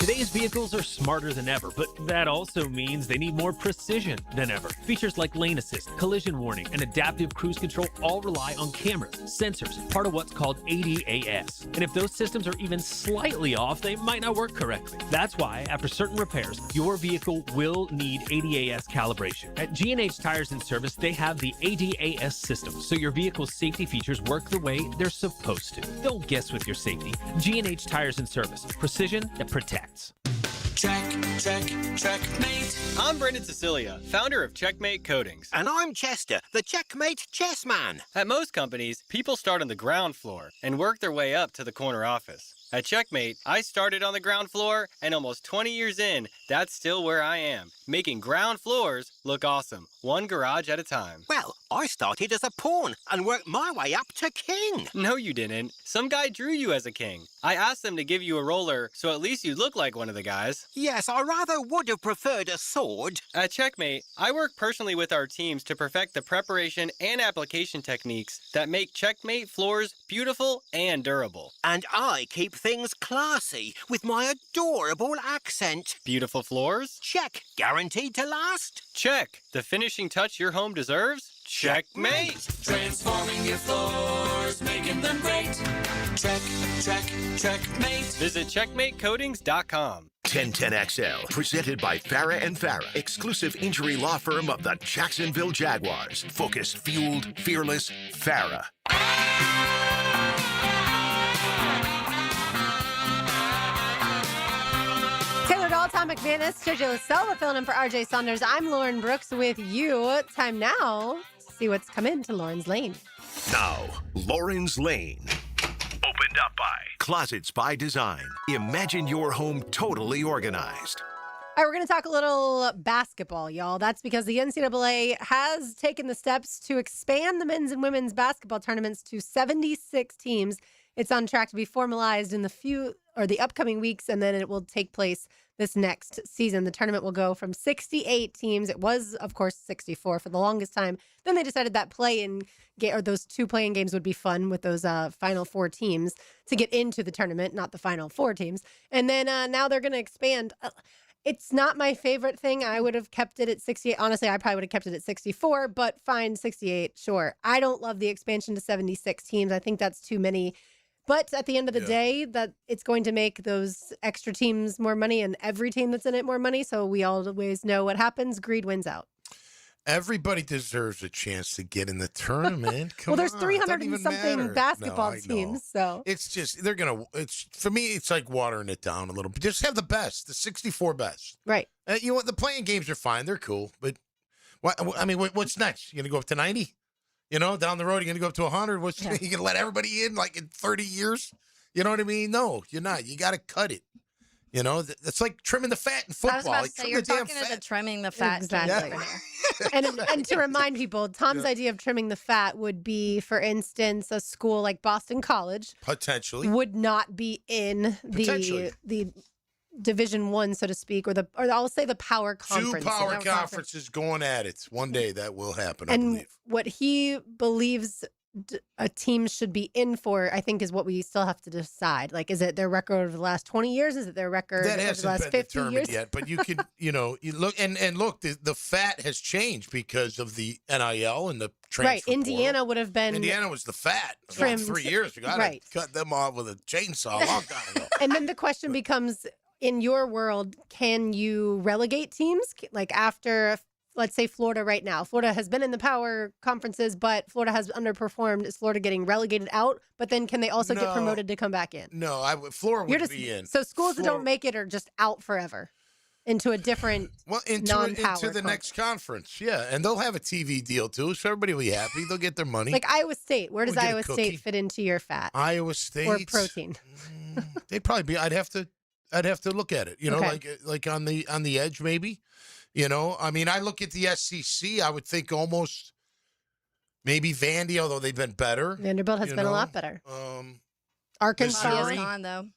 Today's vehicles are smarter than ever, but that also means they need more precision than ever. Features like lane assist, collision warning, and adaptive cruise control all rely on cameras, sensors, part of what's called ADAS. And if those systems are even slightly off, they might not work correctly. That's why, after certain repairs, your vehicle will need ADAS calibration. At G&H Tires and Service, they have the ADAS system, so your vehicle's safety features work the way they're supposed to. Don't guess with your safety. G&H Tires and Service. Precision that protects. Checkmate. I'm Brendan Cecilia, founder of Checkmate Coatings. And I'm Chester, the Checkmate chess man. At most companies, people start on the ground floor and work their way up to the corner office. At Checkmate, I started on the ground floor, and almost 20 years in, that's still where I am, making ground floors look awesome, one garage at a time. Well, I started as a pawn and worked my way up to king. No, you didn't. Some guy drew you as a king. I asked them to give you a roller, so at least you look like one of the guys. Yes, I rather would have preferred a sword. At Checkmate, I work personally with our teams to perfect the preparation and application techniques that make Checkmate floors beautiful and durable. And I keep things classy with my adorable accent. Beautiful floors? Check. Guaranteed to last? Check. The finishing touch your home deserves? Checkmate. Transforming your floors, making them great. Checkmate. Visit checkmatecoatings.com. 1010XL, presented by Farah and Farah, exclusive injury law firm of the Jacksonville Jaguars. Focus, fueled, fearless, Farah. Taylor Dahl, Tom McManus, JJ LaSelva filling in for RJ Saunders. I'm Lauren Brooks with you. Time now to see what's come into Lauren's Lane. Now, Lauren's Lane. Opened up by Closets by Design. Imagine your home totally organized. All right, we're going to talk a little basketball, y'all. That's because the NCAA has taken the steps to expand the men's and women's basketball tournaments to 76 teams. It's on track to be formalized in the upcoming weeks, and then it will take place this next season. The tournament will go from 68 teams. It was, of course, 64 for the longest time. Then they decided that those 2 play-in games would be fun with those final 4 teams to get into the tournament, not the final 4 teams. And then now they're going to expand. It's not my favorite thing. I would have kept it at 68. Honestly, I probably would have kept it at 64, but fine, 68, sure. I don't love the expansion to 76 teams. I think that's too many. But at the end of the day, that it's going to make those extra teams more money and every team that's in it more money. So we always know what happens. Greed wins out. Everybody deserves a chance to get in the tournament. Well, there's 300 and something basketball teams. So it's just, for me, it's like watering it down a little bit. Just have the best, the 64 best. Right. You know what? The playing games are fine. They're cool. But what's next? You going to go up to 90? You know, down the road, you're going to go up to 100. You going to let everybody in like in 30 years? You know what I mean? No, you're not. You got to cut it. You know, it's like trimming the fat in football. I was about to say, you're talking to the trimming the fat. Exactly. And to remind people, Tom's idea of trimming the fat would be, for instance, a school like Boston College potentially would not be in the Division I, so to speak, or I'll say the power conference. 2 power conferences going at it. One day that will happen, I and believe. What he believes a team should be in for, I think, is what we still have to decide. Like, is it their record over the last 20 years? Is it their record that over the last 50 years? Yet, but you can, you look and look, the fat has changed because of the NIL and the transfer. Right, Indiana would have been. Indiana was the fat. Trimmed. 3 years. You got to cut them off with a chainsaw a long time ago. And then the question becomes, in your world, can you relegate teams? Like after, let's say Florida right now. Florida has been in the power conferences, but Florida has underperformed. Is Florida getting relegated out? But then can they also get promoted to come back in? No, Florida would be in. So schools that don't make it are just out forever into a different non-power into the next conference. Yeah, and they'll have a TV deal too, so everybody will be happy. They'll get their money. Like Iowa State. Where does Iowa State fit into your fat? Iowa State. Or protein. They'd probably be. I'd have to look at it, like on the edge, maybe. I mean, I look at the SEC. I would think almost maybe Vandy, although they've been better. Vanderbilt has been a lot better. Arkansas is gone though.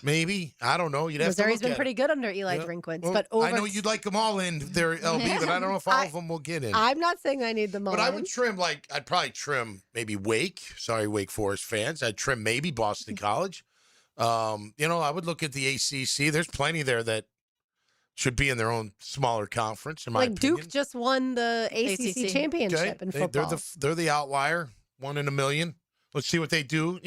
Maybe, I don't know. You'd have Missouri's to look been pretty good under Eli Drinkwitz, but I know you'd like them all in their LB, but I don't know if all of them will get in. I'm not saying I need them all. But I would trim I'd probably trim maybe Wake. Sorry, Wake Forest fans. I'd trim maybe Boston College. I would look at the ACC. There's plenty there that should be in their own smaller conference, in my opinion. Duke just won the ACC championship in football. They're the outlier, 1 in a million. Let's see what they do,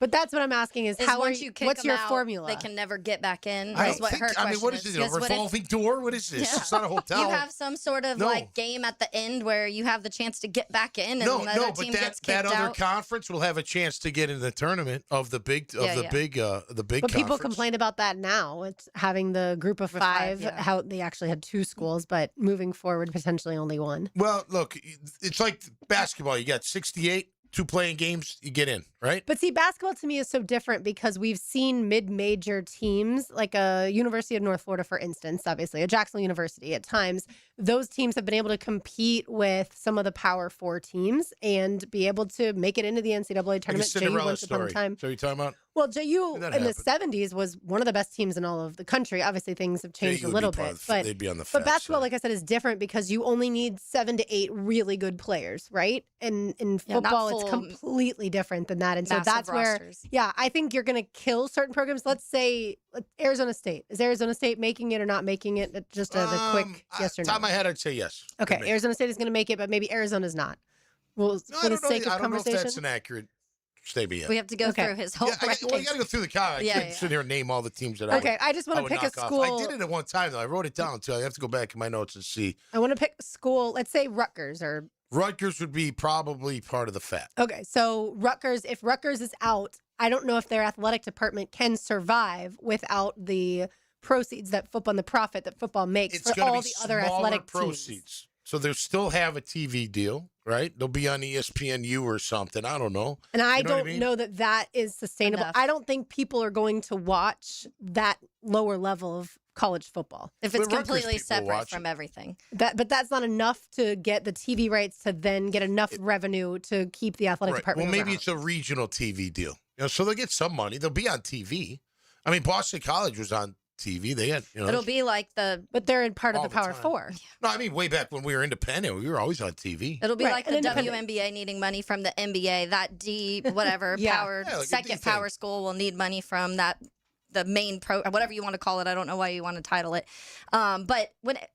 But that's what I'm asking is what's your formula? They can never get back in. I Is what her question what is it? A revolving door? What is this? It's not a hotel. You have some sort of game at the end where you have the chance to get back in, and the other team gets kicked out. That other conference will have a chance to get in the tournament of the big But people complain about that now. It's having the group of five. How they actually had 2 schools, but moving forward, potentially only 1. Well, look, it's like basketball. You got 68. 2 playing games, you get in, right? But see, basketball to me is so different because we've seen mid-major teams, like a University of North Florida, for instance, obviously, a Jacksonville University at times. Those teams have been able to compete with some of the Power 4 teams and be able to make it into the NCAA tournament. Like a Cinderella story. So you're talking about? Well, JU in the 70s was one of the best teams in all of the country. Obviously, things have changed a little bit. But they'd be on the but basketball, like I said, is different because you only need 7 to 8 really good players, right? And in football, it's completely different than that. And so that's where, I think you're going to kill certain programs. Let's say Arizona State. Is Arizona State making it or not making it? Just the quick yes or no. Top of my head, I'd say yes. Okay, Arizona State is going to make it, but maybe Arizona's not. Well, for the sake of conversation. I don't know if that's an accurate Stay me in. We have to go through his whole rankings. Well, you got to go through the comment. I can't sit here and name all the teams that I just want to pick a school. I did it at one time, though. I wrote it down, too. I have to go back in my notes and see. I want to pick a school. Let's say Rutgers or... Rutgers would be probably part of the fat. Okay, so Rutgers, if Rutgers is out, I don't know if their athletic department can survive without the proceeds that football and the profit that football makes for all the other athletic proceeds. Teams. So they'll still have a TV deal, right? They'll be on ESPNU or something. I don't know. And I don't know that is sustainable. I don't think people are going to watch that lower level of college football. If it's completely separate from everything. But that's not enough to get the TV rights to then get enough revenue to keep the athletic department Well, maybe around. it's a regional TV deal. So they'll get some money. They'll be on TV. I mean, Boston College was on TV. They had, It'll be like but they're in part of the Power Four. No, I mean, way back when we were independent, we were always on TV. It'll be like the WNBA needing money from the NBA. That second power school will need money from that. The main whatever you want to call it. I don't know why you want to title it. But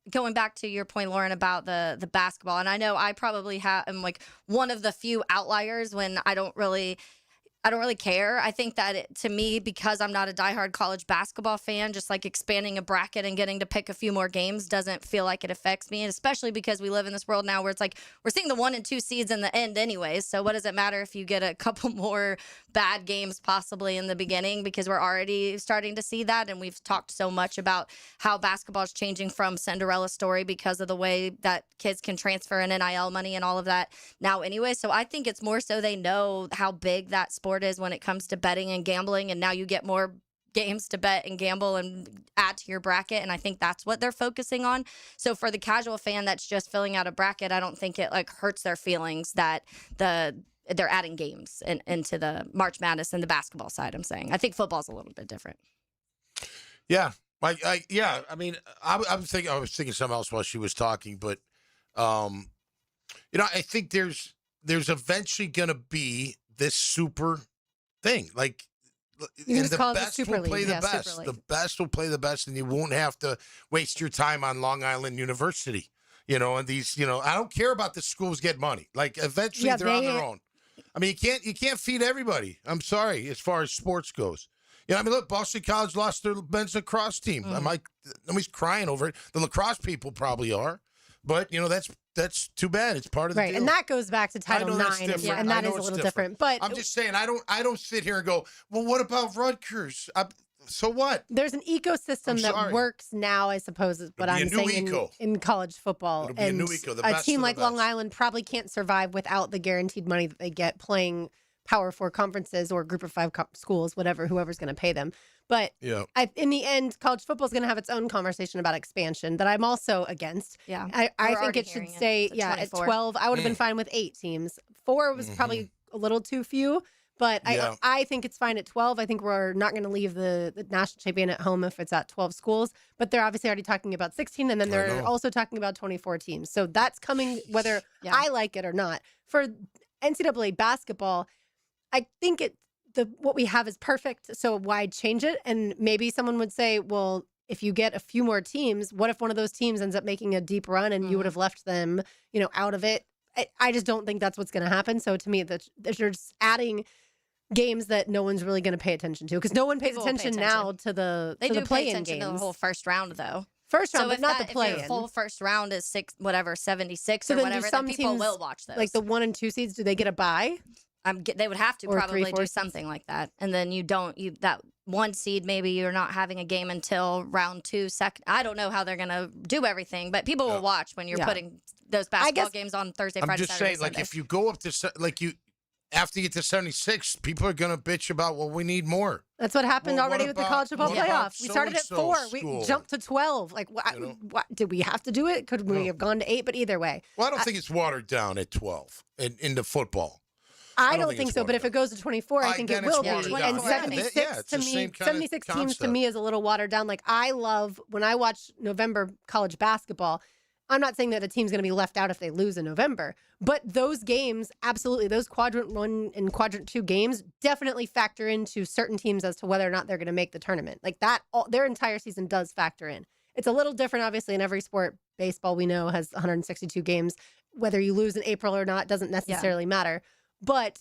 going back to your point, Lauren, about the basketball, and I know I probably am like one of the few outliers when I don't really care. I think that to me, because I'm not a diehard college basketball fan, just like expanding a bracket and getting to pick a few more games doesn't feel like it affects me. And especially because we live in this world now where it's like we're seeing the 1 and 2 seeds in the end anyways. So what does it matter if you get a couple more bad games possibly in the beginning, because we're already starting to see that. And we've talked so much about how basketball is changing from Cinderella story because of the way that kids can transfer in NIL money and all of that now anyway. So I think it's more so they know how big that sport is when it comes to betting and gambling, and now you get more games to bet and gamble and add to your bracket, and I think that's what they're focusing on. So for the casual fan that's just filling out a bracket, I don't think it like hurts their feelings that they're adding games into the March Madness and the basketball side. I'm saying I think football's a little bit different. Yeah, I mean, I was thinking something else while she was talking, but I think there's eventually going to be this super thing, like, and the best will play the best. The best will play the best, and you won't have to waste your time on Long Island University. And these, I don't care about the schools get money. Like, eventually they're on their own. I mean, you can't feed everybody. I'm sorry, as far as sports goes. I mean, look, Boston College lost their men's lacrosse team. Nobody's crying over it. The lacrosse people probably are, but that's too bad. It's part of the deal. And that goes back to Title IX, and that is a little different. But I'm just saying, I don't sit here and go, well, what about Rutgers? So what? There's an ecosystem that works now, I suppose, is what I'm saying in college football. It'll be a new eco. A team like Long Island probably can't survive without the guaranteed money that they get playing Power 4 conferences or Group of 5 schools, whoever's going to pay them. But in the end, college football is going to have its own conversation about expansion that I'm also against. Yeah, I think it should stay, at 12. I would have been fine with 8 teams. 4 was probably a little too few. But I think it's fine at 12. I think we're not going to leave the national champion at home if it's at 12 schools. But they're obviously already talking about 16, and then they're also talking about 24 teams. So that's coming whether I like it or not. For NCAA basketball, I think what we have is perfect. So why change it? And maybe someone would say, well, if you get a few more teams, what if one of those teams ends up making a deep run and you would have left them, out of it? I just don't think that's what's going to happen. So to me, they're just adding games that no one's really going to pay attention to, because no one pays attention now to the play-in games. To the whole first round, though. First round, but not the play-in. If your full first round is 76 so or whatever, then people will watch those. Like the 1 and 2 seeds, do they get a bye? They would have to Or probably 3-4 do something like that, and then that 1 seed, maybe you're not having a game until round 2. I don't know how they're gonna do everything, but people will watch when you're putting those basketball games on Thursday, Friday, I'm just Saturday, saying, Sunday. like, if you go up to after you get to 76, people are gonna bitch about, well, we need more. That's what happened already with the college football playoff. We started at 4. School? We jumped to 12. Like, what did we have to do it? Could we have gone to 8? But either way. Well, I don't think it's watered down at 12 in the football. I don't think so, but if it goes to 24, I think it will be. And 76 to me, 76 teams to me is a little watered down. Like, I love when I watch November college basketball. I'm not saying that a team's going to be left out if they lose in November, but those games, absolutely, those quadrant 1 and quadrant 2 games definitely factor into certain teams as to whether or not they're going to make the tournament. Like that, their entire season does factor in. It's a little different, obviously, in every sport. Baseball, we know, has 162 games. Whether you lose in April or not doesn't necessarily matter. But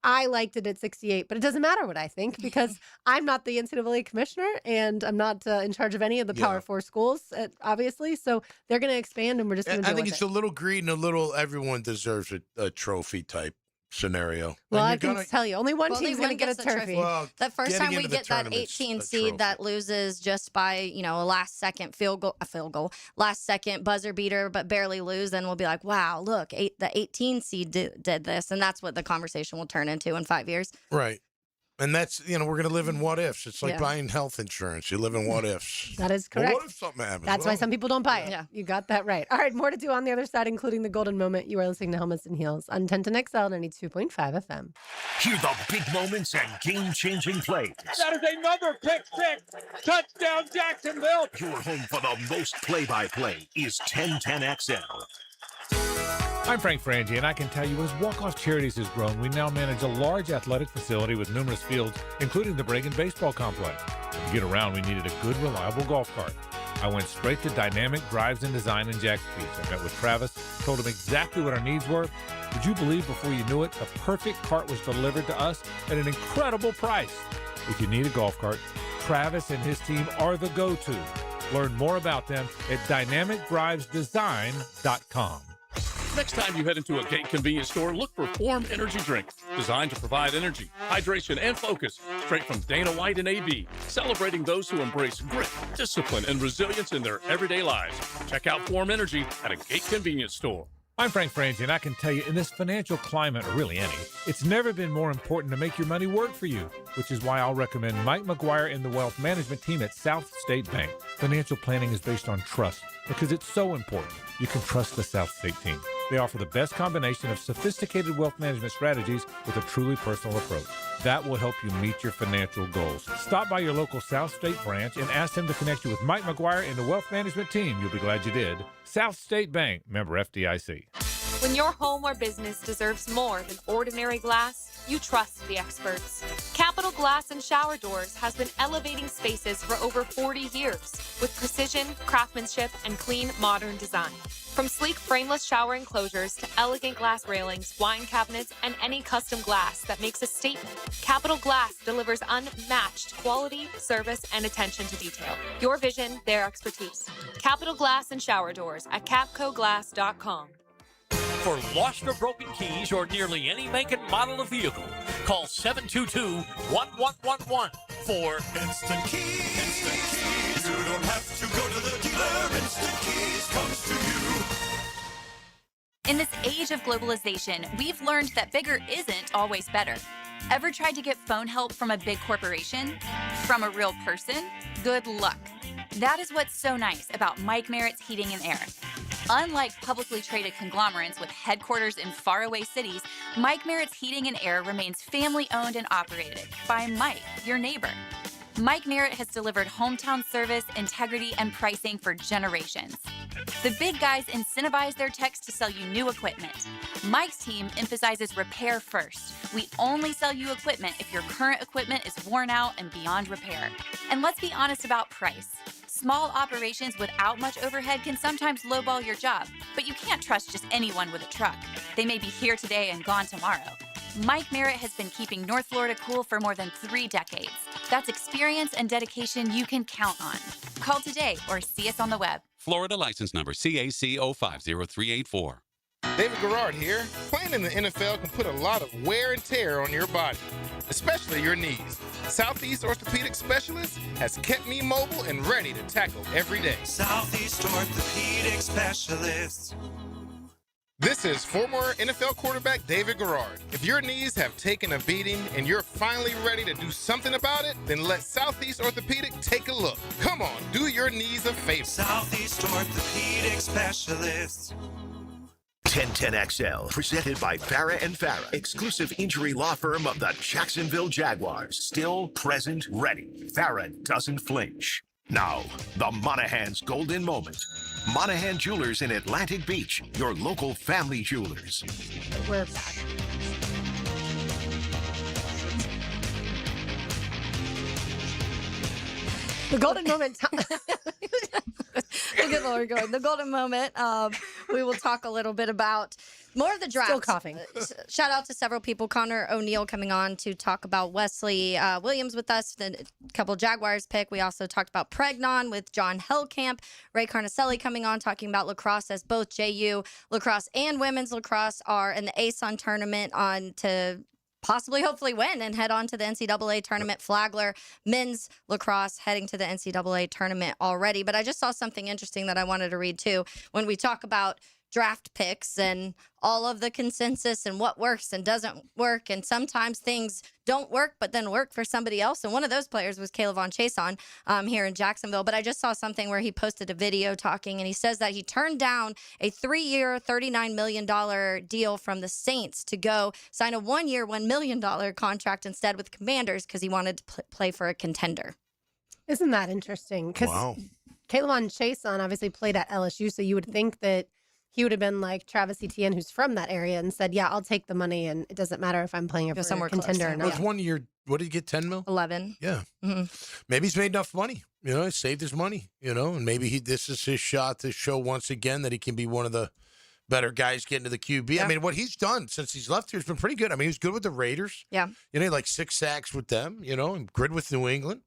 I liked it at 68, but it doesn't matter what I think because I'm not the NCAA commissioner and I'm not in charge of any of the Power 4 schools, obviously. So they're going to expand and we're just going to I think it's a little greed and a little everyone deserves a trophy type scenario. Well, I can tell you, only one team's going to get a trophy. Well, the first time we into the get that tournament's 18 a seed trophy. that loses just by, a last second last second buzzer beater, but barely lose, then we'll be like, wow, look, the 18 seed did this. And that's what the conversation will turn into in 5 years. Right. And that's, we're going to live in what ifs. It's like buying health insurance. You live in what ifs. That is correct. Well, what if something happens? That's why some people don't buy it. Yeah. You got that right. All right, more to do on the other side, including the golden moment. You are listening to Helmets and Heels on 1010XL 92.5 FM. Hear the big moments and game-changing plays. That is another pick six. Touchdown, Jacksonville. Your home for the most play-by-play is 1010XL. I'm Frank Frangie, and I can tell you as Walk-Off Charities has grown, we now manage a large athletic facility with numerous fields, including the Bregan Baseball Complex. To get around, we needed a good, reliable golf cart. I went straight to Dynamic Drives and Design in Jack's Beach. I met with Travis, told him exactly what our needs were. Would you believe before you knew it, the perfect cart was delivered to us at an incredible price? If you need a golf cart, Travis and his team are the go-to. Learn more about them at dynamicdrivesdesign.com. Next time you head into a Gate convenience store, look for Form Energy Drink, designed to provide energy, hydration, and focus, straight from Dana White and AB, celebrating those who embrace grit, discipline, and resilience in their everyday lives. Check out Form Energy at a Gate convenience store. I'm Frank Frangie, and I can tell you, in this financial climate, or really any, it's never been more important to make your money work for you, which is why I'll recommend Mike McGuire and the wealth management team at South State Bank. Financial planning is based on trust, because it's so important. You can trust the South State team. They offer the best combination of sophisticated wealth management strategies with a truly personal approach. That will help you meet your financial goals. Stop by your local South State branch and ask them to connect you with Mike McGuire and the wealth management team. You'll be glad you did. South State Bank, member FDIC. When your home or business deserves more than ordinary glass, you trust the experts. Capital Glass and Shower Doors has been elevating spaces for over 40 years with precision, craftsmanship, and clean, modern design. From sleek frameless shower enclosures to elegant glass railings, wine cabinets, and any custom glass that makes a statement, Capital Glass delivers unmatched quality, service, and attention to detail. Your vision, their expertise. Capital Glass and Shower Doors at capcoglass.com. For lost or broken keys or nearly any make and model of vehicle, call 722-1111 for Instant Keys. Instant Keys. You don't have to go to the dealer. Instant Keys comes to you. In this age of globalization, we've learned that bigger isn't always better. Ever tried to get phone help from a big corporation? From a real person? Good luck. That is what's so nice about Mike Merritt's Heating and Air. Unlike publicly traded conglomerates with headquarters in faraway cities, Mike Merritt's Heating and Air remains family-owned and operated by Mike, your neighbor. Mike Merritt has delivered hometown service, integrity, and pricing for generations. The big guys incentivize their techs to sell you new equipment. Mike's team emphasizes repair first. We only sell you equipment if your current equipment is worn out and beyond repair. And let's be honest about price. Small operations without much overhead can sometimes lowball your job, but you can't trust just anyone with a truck. They may be here today and gone tomorrow. Mike Merritt has been keeping North Florida cool for more than 3 decades. That's experience and dedication you can count on. Call today or see us on the web. Florida license number CAC 050384. David Garrard here. Playing in the NFL can put a lot of wear and tear on your body, especially your knees. Southeast Orthopedic Specialist has kept me mobile and ready to tackle every day. Southeast Orthopedic Specialists. This is former NFL quarterback David Garrard. If your knees have taken a beating and you're finally ready to do something about it, then let Southeast Orthopedic take a look. Come on, do your knees a favor. Southeast Orthopedic Specialists. 1010XL, presented by Farah & Farah, exclusive injury law firm of the Jacksonville Jaguars. Still, present, ready. Farah doesn't flinch. Now, the Monahan's golden moment. Monahan Jewelers in Atlantic Beach, your local family jewelers. We're back. The golden moment. We'll get Lauren going. The golden moment. We will talk a little bit about more of the draft. Still coughing. Shout out to several people. Connor O'Neill coming on to talk about Wesley Williams with us. The couple Jaguars pick. We also talked about Pregnon with John Hellcamp. Ray Carnicelli coming on talking about lacrosse, as both JU lacrosse and women's lacrosse are in the ASUN tournament on to possibly, hopefully win and head on to the NCAA tournament. Flagler men's lacrosse heading to the NCAA tournament already. But I just saw something interesting that I wanted to read too. When we talk about draft picks and all of the consensus and what works and doesn't work, and sometimes things don't work but then work for somebody else, and one of those players was Caleb Von Chason here in Jacksonville. But I just saw something where he posted a video talking, and he says that he turned down a 3-year $39 million deal from the Saints to go sign a 1-year $1 million contract instead with Commanders because he wanted to play for a contender. Isn't that interesting? Because Caleb Von Chason obviously played at LSU, so you would think that he would have been like Travis Etienne, who's from that area, and said, yeah, I'll take the money, and it doesn't matter if I'm playing for a contender or not. It was 1 year. What did he get, 10 mil? 11. Yeah. Maybe he's made enough money. You know, he saved his money, you know, and maybe this is his shot to show once again that he can be one of the better guys getting to the QB. Yeah. I mean, what he's done since he's left here has been pretty good. I mean, he was good with the Raiders. Yeah. You know, like 6 sacks with them, you know, and good with New England.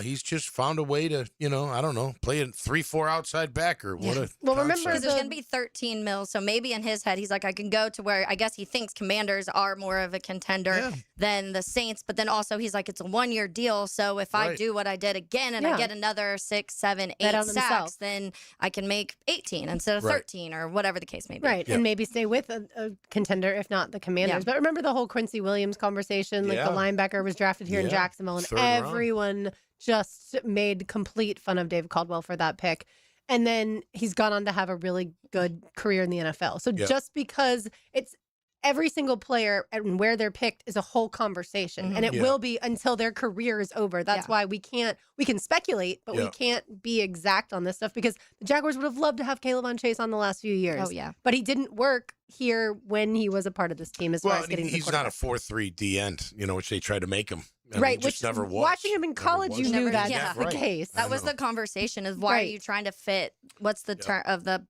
He's just found a way to, you know, I don't know, play a 3-4 outside backer. What a well, remember, because there's going to be 13 mil, so maybe in his head, he's like, I can go to where I guess he thinks Commanders are more of a contender than the Saints, but then also he's like, it's a 1-year deal, so if I do what I did again and I get another 6, 7, 8 sacks, then I can make 18 instead of 13 or whatever the case may be. Right, and maybe stay with a contender, if not the Commanders. But remember the whole Quincy Williams conversation? Like the linebacker was drafted here in Jacksonville, and everyone just made complete fun of Dave Caldwell for that pick. And then he's gone on to have a really good career in the NFL. So just because it's every single player and where they're picked is a whole conversation. And it will be until their career is over. That's why we can speculate, but we can't be exact on this stuff, because the Jaguars would have loved to have Caleb Von Chase on the last few years. Oh, yeah. But he didn't work here when he was a part of this team as far as getting he's not a 4-3 D end, you know, which they tried to make him. Right, which never was. Watching him in college, you knew that's the case. That was the conversation, is why are you trying to fit, what's the term of the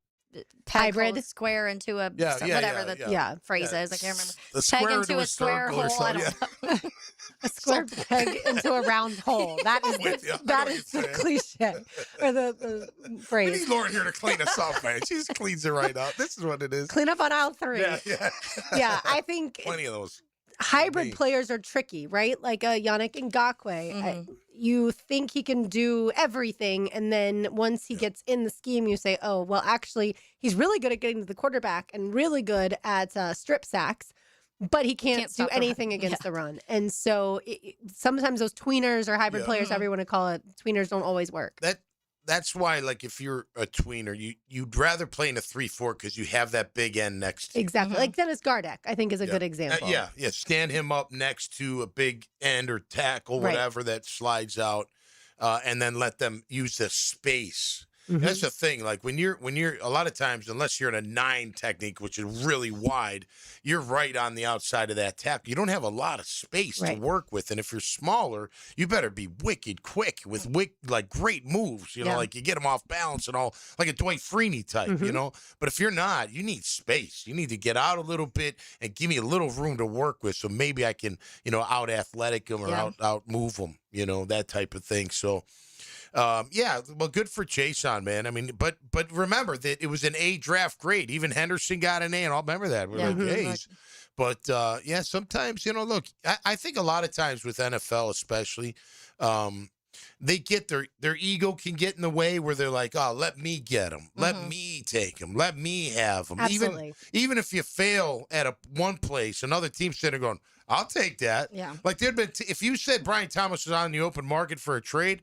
hybrid square into a whatever the phrase is. I can't remember. The peg into a square hole. I don't know. A square peg into a round hole. That is the cliche or the phrase. We need Lauren here to clean us up, man. She just cleans it right up. This is what it is. Clean up on aisle 3. Yeah, I think plenty of those. Hybrid players are tricky, right? Like Yannick Ngakoue. You think he can do everything, and then once he gets in the scheme, you say, oh, well, actually, he's really good at getting to the quarterback and really good at strip sacks, but he can't do anything against the run. And so sometimes those tweeners or hybrid players, however you want to call it, tweeners don't always work. That's why, like, if you're a tweener, you'd rather play in a 3-4 because you have that big end next to you. Exactly. Like Dennis Gardeck, I think, is a good example. Stand him up next to a big end or tackle, whatever that slides out, and then let them use the space. That's the thing. Like when you're a lot of times, unless you're in a 9 technique, which is really wide, you're right on the outside of that tackle. You don't have a lot of space to work with. And if you're smaller, you better be wicked quick with like great moves, you know, like you get them off balance and all, like a Dwight Freeney type, you know. But if you're not, you need space. You need to get out a little bit and give me a little room to work with, so maybe I can, you know, out athletic them or out move them, you know, that type of thing. So. Well, good for Chason, man. I mean, but remember that it was an A draft grade. Even Henderson got an A, and I'll remember that. We're like A's. But, sometimes, you know, look, I think a lot of times with NFL especially, they get their ego can get in the way where they're like, oh, let me get them. Let me take them. Let me have them. Absolutely. Even if you fail at one place, another team's sitting there going, I'll take that. Yeah. Like there'd been if you said Brian Thomas was on the open market for a trade,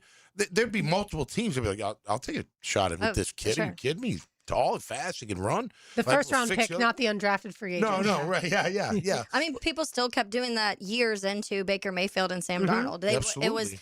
there'd be multiple teams that'd be like, I'll take a shot at with this kid. Are you kidding me? He's tall and fast. He can run. The first round pick, not the undrafted free agent. No, right. Yeah. I mean, people still kept doing that years into Baker Mayfield and Sam Darnold. It was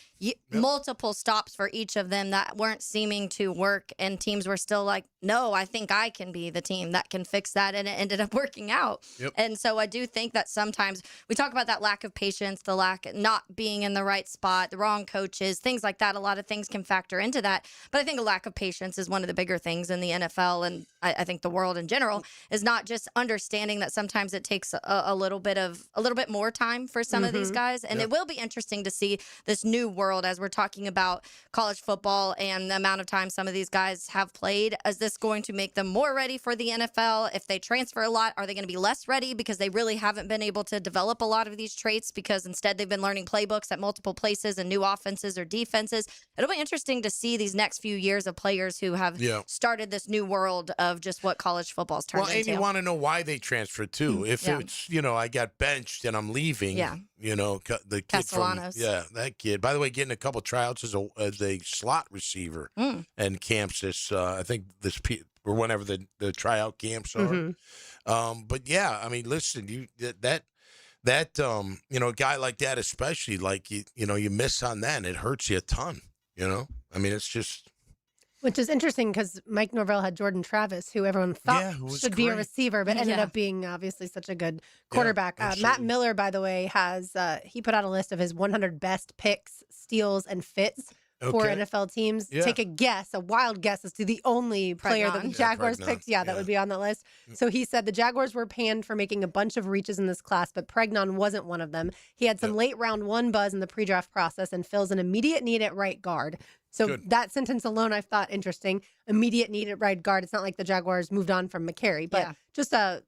multiple stops for each of them that weren't seeming to work, and teams were still like, no, I think I can be the team that can fix that. And it ended up working out. Yep. And so I do think that sometimes we talk about that lack of patience, the lack of not being in the right spot, the wrong coaches, things like that. A lot of things can factor into that. But I think a lack of patience is one of the bigger things in the NFL. And I think the world in general is not just understanding that sometimes it takes a little bit more time for some of these guys. And it will be interesting to see this new world as we're talking about college football and the amount of time some of these guys have played. Is this going to make them more ready for the NFL? If they transfer a lot, are they going to be less ready because they really haven't been able to develop a lot of these traits because instead they've been learning playbooks at multiple places and new offenses or defenses? It'll be interesting to see these next few years of players who have started this new world of just what college football's turned into. Well, and you want to know why they transferred too. If it's, I got benched and I'm leaving, the kid from, that kid. By the way, getting a couple tryouts as a slot receiver and camps this, I think or whenever the tryout camps are. But yeah, I mean, listen, a guy like that, especially, like you miss on that and it hurts you a ton. I mean, it's just. Which is interesting because Mike Norvell had Jordan Travis, who everyone thought should be a receiver, but ended up being obviously such a good quarterback. Matt Miller, by the way, has he put out a list of his 100 best picks, steals, and fits for NFL teams. Take a guess, a wild guess as to the only player that the Jaguars picked. That would be on that list. So he said the Jaguars were panned for making a bunch of reaches in this class, but Pregnon wasn't one of them. He had some late round one buzz in the pre-draft process and fills an immediate need at right guard. So that sentence alone, I thought interesting. Immediate need at right guard. It's not like the Jaguars moved on from McCary, but just to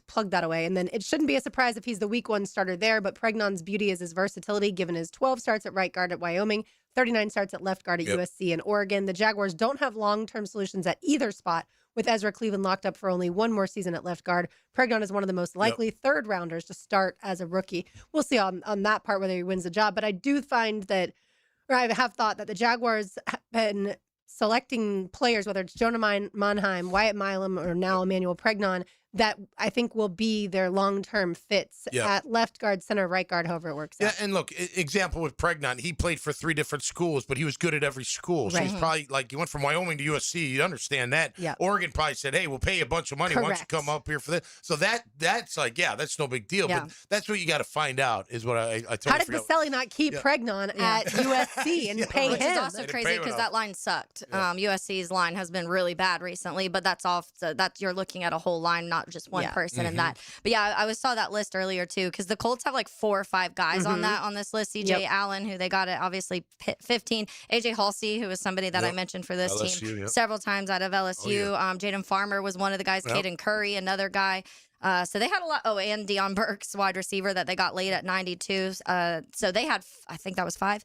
plug that away. And then it shouldn't be a surprise if he's the week one starter there, but Pregnon's beauty is his versatility, given his 12 starts at right guard at Wyoming, 39 starts at left guard at USC and Oregon. The Jaguars don't have long-term solutions at either spot, with Ezra Cleveland locked up for only one more season at left guard. Pregnon is one of the most likely third-rounders to start as a rookie. We'll see on that part whether he wins the job, but I do find that, or I have thought that the Jaguars have been selecting players, whether it's Jonah Monheim, Wyatt Milam, or now Emmanuel Pregnon, that I think will be their long-term fits at left guard, center, right guard, however it works out. And look, example with Pregnon, he played for 3 different schools, but he was good at every school. So he's probably, like, he went from Wyoming to USC, you'd understand that. Oregon probably said, hey, we'll pay you a bunch of money. Why don't you come up here for this? So that's like, that's no big deal. But that's what you got to find out is what I totally How did Baselli not keep Pregnon at USC and pay him? Which is also crazy because that line sucked. USC's line has been really bad recently, but that's you're looking at a whole line, not just one person in that. But I saw that list earlier too, because the Colts have like 4 or 5 guys on this list. CJ Allen, who they got at obviously 15. AJ Halsey, who was somebody that I mentioned for this team several times out of LSU. Jaden Farmer was one of the guys. Caden Curry, another guy. So they had a lot. Oh, and Deion Burks, wide receiver, that they got late at 92. So they had, I think that was 5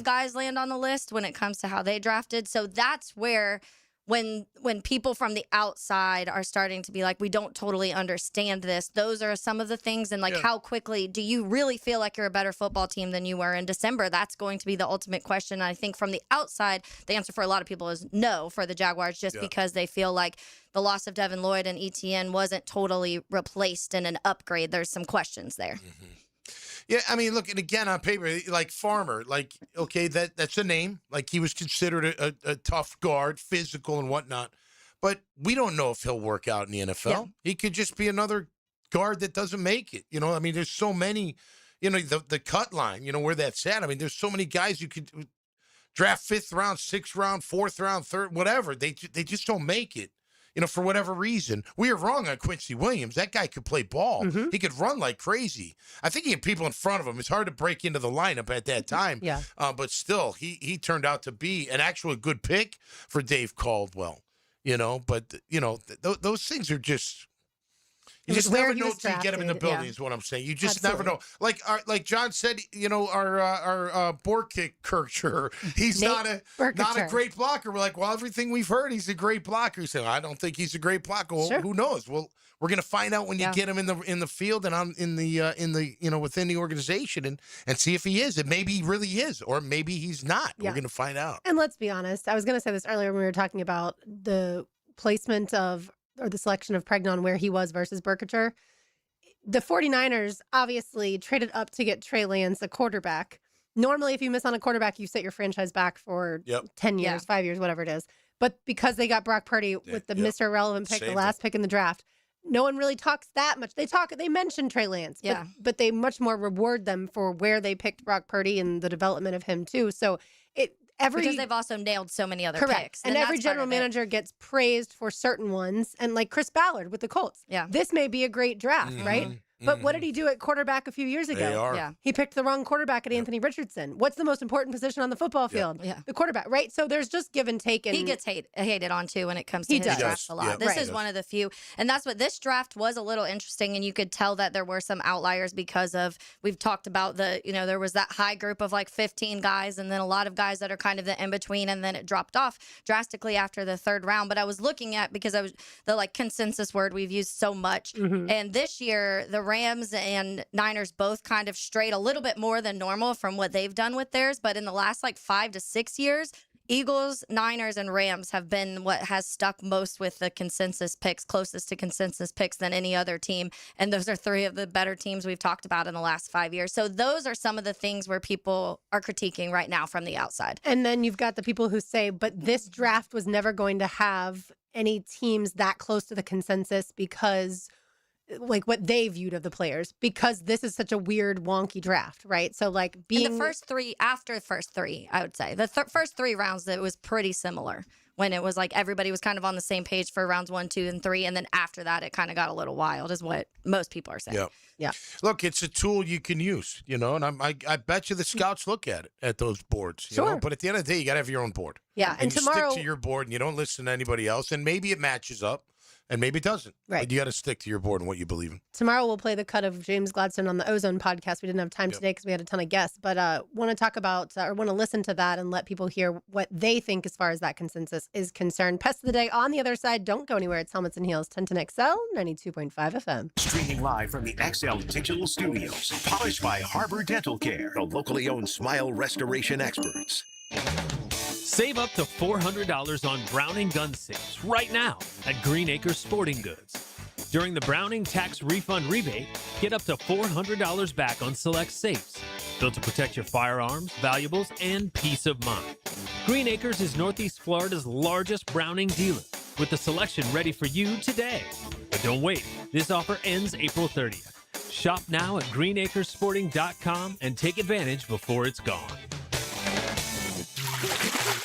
guys land on the list when it comes to how they drafted. So that's where when people from the outside are starting to be like, we don't totally understand this, those are some of the things. And like, how quickly do you really feel like you're a better football team than you were in December? That's going to be the ultimate question. I think from the outside, the answer for a lot of people is no for the Jaguars, just because they feel like the loss of Devin Lloyd and ETN wasn't totally replaced in an upgrade. There's some questions there. Yeah, I mean, look, and again, on paper, like Farmer, like, okay, that's a name. Like, he was considered a tough guard, physical and whatnot. But we don't know if he'll work out in the NFL. Yeah. He could just be another guard that doesn't make it. I mean, there's so many, the cut line, where that's at. I mean, there's so many guys you could draft 5th round, 6th round, 4th round, 3rd, whatever. They just don't make it. For whatever reason. We are wrong on Quincy Williams. That guy could play ball. He could run like crazy. I think he had people in front of him. It's hard to break into the lineup at that time. But still, he turned out to be an actual good pick for Dave Caldwell. But, those things are just... You just never know until you get him in the building is what I'm saying. You just never know. Like John said, our Borkircher, he's not a great blocker. We're like, well, everything we've heard, he's a great blocker. He said, I don't think he's a great blocker. Well, who knows? Well, we're going to find out when you get him in the field and in the within the organization and see if he is. And maybe he really is, or maybe he's not. We're going to find out. And let's be honest. I was going to say this earlier when we were talking about the placement of or the selection of Pregnon where he was versus Berkacher. The 49ers obviously traded up to get Trey Lance, a quarterback. Normally, if you miss on a quarterback, you set your franchise back for 10 years, 5 years, whatever it is. But because they got Brock Purdy with the Mr. Irrelevant pick, the last pick in the draft, no one really talks that much. They mention Trey Lance, but they much more reward them for where they picked Brock Purdy and the development of him too. So because they've also nailed so many other picks. And every general manager gets praised for certain ones. And like Chris Ballard with the Colts. Yeah. This may be a great draft, right? But what did he do at quarterback a few years ago? He picked the wrong quarterback at Anthony Richardson. What's the most important position on the football field? The quarterback, right? So there's just give and take. And he gets hated on too when it comes to his drafts a lot. This is one of the few. And that's what this draft was a little interesting. And you could tell that there were some outliers because of, we've talked about there was that high group of like 15 guys and then a lot of guys that are kind of the in-between. And then it dropped off drastically after the third round. But I was looking at, because I was the like consensus word we've used so much. And this year, the Rams and Niners both kind of strayed a little bit more than normal from what they've done with theirs. But in the last like 5 to 6 years, Eagles, Niners, and Rams have been what has stuck most with the consensus picks, closest to consensus picks than any other team. And those are 3 of the better teams we've talked about in the last 5 years. So those are some of the things where people are critiquing right now from the outside. And then you've got the people who say, but this draft was never going to have any teams that close to the consensus because like what they viewed of the players, because this is such a weird, wonky draft, right? So like being in the first 3, after the first 3, I would say the first 3 rounds, it was pretty similar when it was like everybody was kind of on the same page for rounds 1, 2, and 3. And then after that, it kind of got a little wild is what most people are saying. Yeah. Look, it's a tool you can use, and I bet you the scouts look at it, at those boards, you know? But at the end of the day, you got to have your own board. Yeah. And you stick to your board and you don't listen to anybody else. And maybe it matches up. And maybe it doesn't. Right. But you got to stick to your board and what you believe in. Tomorrow we'll play the cut of James Gladstone on the Ozone podcast. We didn't have time today because we had a ton of guests. But want to talk about or want to listen to that and let people hear what they think as far as that consensus is concerned. Pest of the day on the other side. Don't go anywhere. It's Helmets and Heels. 1010 XL, 92.5 FM. Streaming live from the XL Digital Studios. Polished by Harbor Dental Care, the locally owned smile restoration experts. Save up to $400 on Browning gun safes right now at Green Acres Sporting Goods. During the Browning tax refund rebate, get up to $400 back on select safes, built to protect your firearms, valuables, and peace of mind. Green Acres is Northeast Florida's largest Browning dealer, with the selection ready for you today. But don't wait, this offer ends April 30th. Shop now at greenacresporting.com and take advantage before it's gone.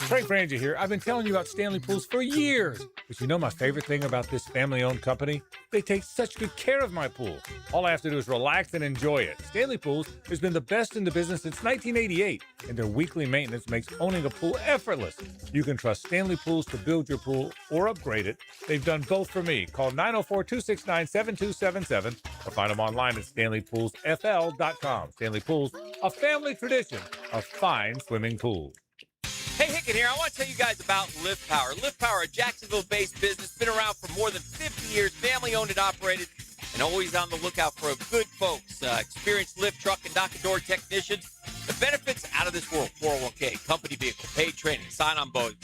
Frank Frangie here. I've been telling you about Stanley Pools for years. But you know my favorite thing about this family-owned company? They take such good care of my pool. All I have to do is relax and enjoy it. Stanley Pools has been the best in the business since 1988, and their weekly maintenance makes owning a pool effortless. You can trust Stanley Pools to build your pool or upgrade it. They've done both for me. Call 904-269-7277 or find them online at StanleyPoolsFL.com. Stanley Pools, a family tradition of fine swimming pools. Hey, Hicken here. I want to tell you guys about Lift Power. Lift Power, a Jacksonville-based business, been around for more than 50 years, family-owned and operated, and always on the lookout for good folks, experienced lift truck and knock-and-door technicians. The benefits out of this world: 401k, company vehicle, paid training, sign-on bonus.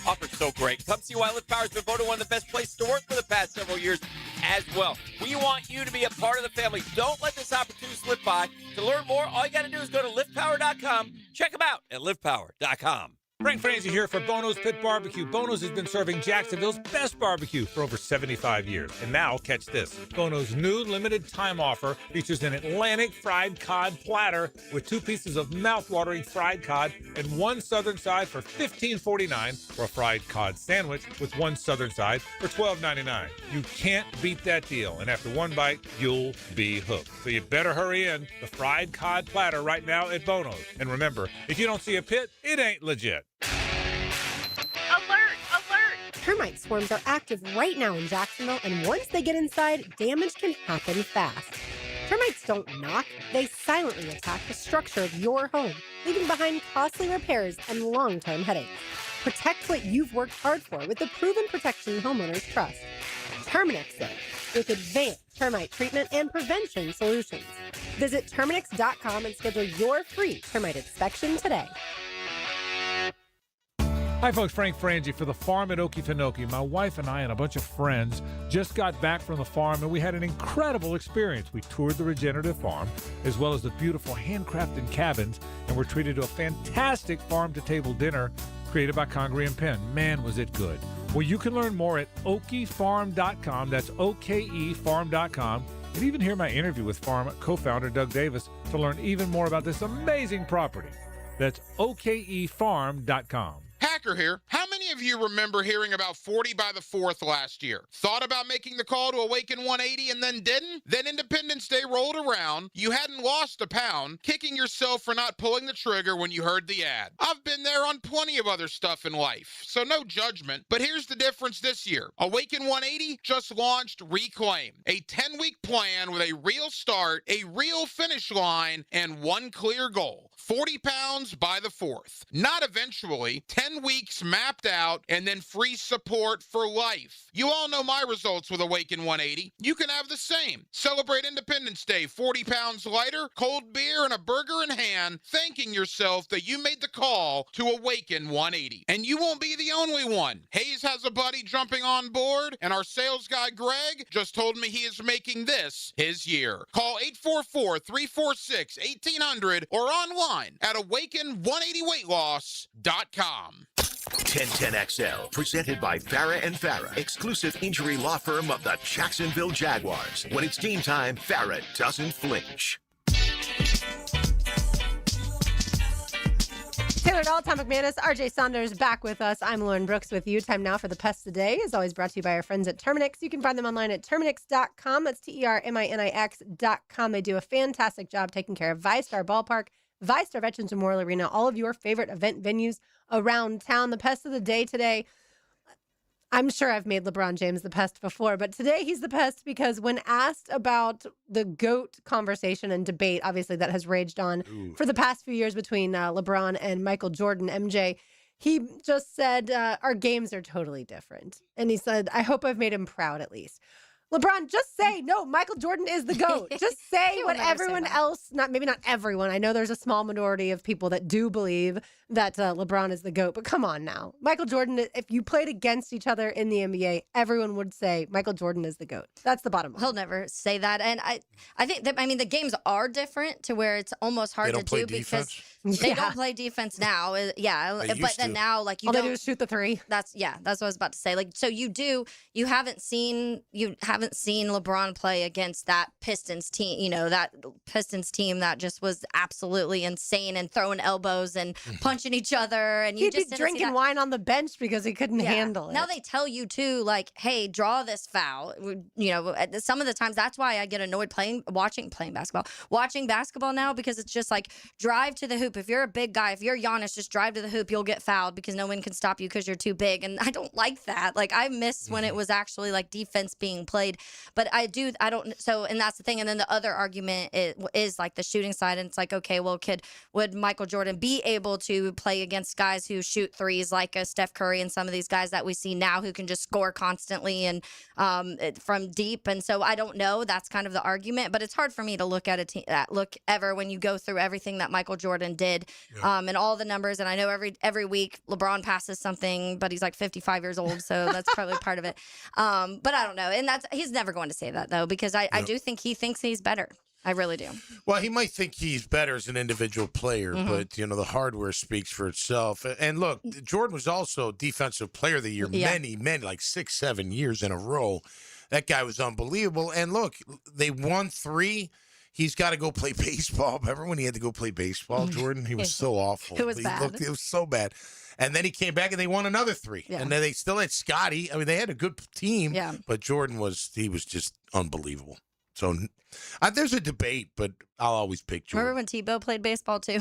Offers so great. Come see why Lift Power has been voted one of the best places to work for the past several years as well. We want you to be a part of the family. Don't let this opportunity slip by. To learn more, all you got to do is go to liftpower.com. Check them out at liftpower.com. Frank Frangie here for Bono's Pit Barbecue. Bono's has been serving Jacksonville's best barbecue for over 75 years. And now, catch this. Bono's new limited time offer features an Atlantic fried cod platter with 2 pieces of mouth-watering fried cod and 1 southern side for $15.49, or a fried cod sandwich with 1 southern side for $12.99. You can't beat that deal. And after 1 bite, you'll be hooked. So you better hurry in. The fried cod platter right now at Bono's. And remember, if you don't see a pit, it ain't legit. Alert! Alert! Termite swarms are active right now in Jacksonville, and once they get inside, damage can happen fast. Termites don't knock, they silently attack the structure of your home, leaving behind costly repairs and long-term headaches. Protect what you've worked hard for with the proven protection homeowners trust. Terminix Day, with advanced termite treatment and prevention solutions. Visit Terminix.com and schedule your free termite inspection today. Hi, folks. Frank Frangie for the farm at Okefenokee. My wife and I and a bunch of friends just got back from the farm, and we had an incredible experience. We toured the regenerative farm, as well as the beautiful handcrafted cabins, and were treated to a fantastic farm-to-table dinner. created by Congreve and Penn. Man, was it good. Well, you can learn more at okefarm.com. That's okefarm.com. And even hear my interview with farm co-founder Doug Davis to learn even more about this amazing property. That's okefarm.com. Hacker here. How many of you remember hearing about 40 by the 4th last year? Thought about making the call to Awaken 180 and then didn't? Then Independence Day rolled around, you hadn't lost a pound, kicking yourself for not pulling the trigger when you heard the ad. I've been there on plenty of other stuff in life, so no judgment. But here's the difference this year. Awaken 180 just launched Reclaim, a 10-week plan with a real start, a real finish line, and one clear goal. 40 pounds by the 4th. Not eventually, 10 weeks mapped out, and then free support for life. You all know my results with Awaken 180. You can have the same. Celebrate Independence Day 40 pounds lighter, cold beer, and a burger in hand, thanking yourself that you made the call to Awaken 180. And you won't be the only one. Hayes has a buddy jumping on board, and our sales guy Greg just told me he is making this his year. Call 844-346-1800 or online at awaken180weightloss.com. 1010XL, presented by Farah and Farah, exclusive injury law firm of the Jacksonville Jaguars. When it's game time, Farah doesn't flinch. Taylor Dahl, Tom McManus, RJ Saunders back with us. I'm Lauren Brooks with you. Time now for the Pest Today is always brought to you by our friends at Terminix. You can find them online at Terminix.com. That's TERMINIX.com. They do a fantastic job taking care of ViStar Ballpark, ViStar Veterans Memorial Arena, all of your favorite event venues around town. The pest of the day today, I'm sure I've made LeBron James the pest before, but today he's the pest because when asked about the GOAT conversation and debate, obviously that has raged on for the past few years between LeBron and Michael Jordan, MJ, he just said, our games are totally different. And he said, I hope I've made him proud at least. LeBron, just say, no, Michael Jordan is the GOAT. Just say what everyone else, maybe not everyone. I know there's a small minority of people that do believe that LeBron is the GOAT, but come on now. Michael Jordan, if you played against each other in the NBA, everyone would say Michael Jordan is the GOAT. That's the bottom line. He'll never say that. And I think that, the games are different to where it's almost hard to do because they don't play defense now. But then now, like, all they do is shoot the three. That's what I was about to say. Like, so you haven't seen LeBron play against that Pistons team, that Pistons team that just was absolutely insane and throwing elbows and punching each other. And he'd be drinking wine on the bench because he couldn't handle it. Now they tell you too, like, hey, draw this foul. Some of the times that's why I get annoyed watching basketball now, because it's just like drive to the hoop. If you're a big guy, if you're Giannis, just drive to the hoop. You'll get fouled because no one can stop you because you're too big. And I don't like that. Like, I miss when it was actually like defense being played. But and that's the thing. And then the other argument is like the shooting side. And it's like, okay, well, would Michael Jordan be able to play against guys who shoot threes like a Steph Curry and some of these guys that we see now who can just score constantly and from deep? And so I don't know. That's kind of the argument. But it's hard for me to look at ever when you go through everything that Michael Jordan did and all the numbers. And I know every week LeBron passes something, but he's like 55 years old. So that's probably part of it. But I don't know. And he's never going to say that, though, because I do think he thinks he's better. I really do. Well, he might think he's better as an individual player, but, the hardware speaks for itself. And look, Jordan was also Defensive Player of the Year many, like 6-7 years in a row. That guy was unbelievable. And look, they won 3. He's got to go play baseball. Remember when he had to go play baseball, Jordan? He was so awful. It was bad. It was so bad. And then he came back and they won another 3. Yeah. And then they still had Scotty. I mean, they had a good team. Yeah. But Jordan was just unbelievable. So there's a debate, but I'll always pick Jordan. Remember when Tebow played baseball too?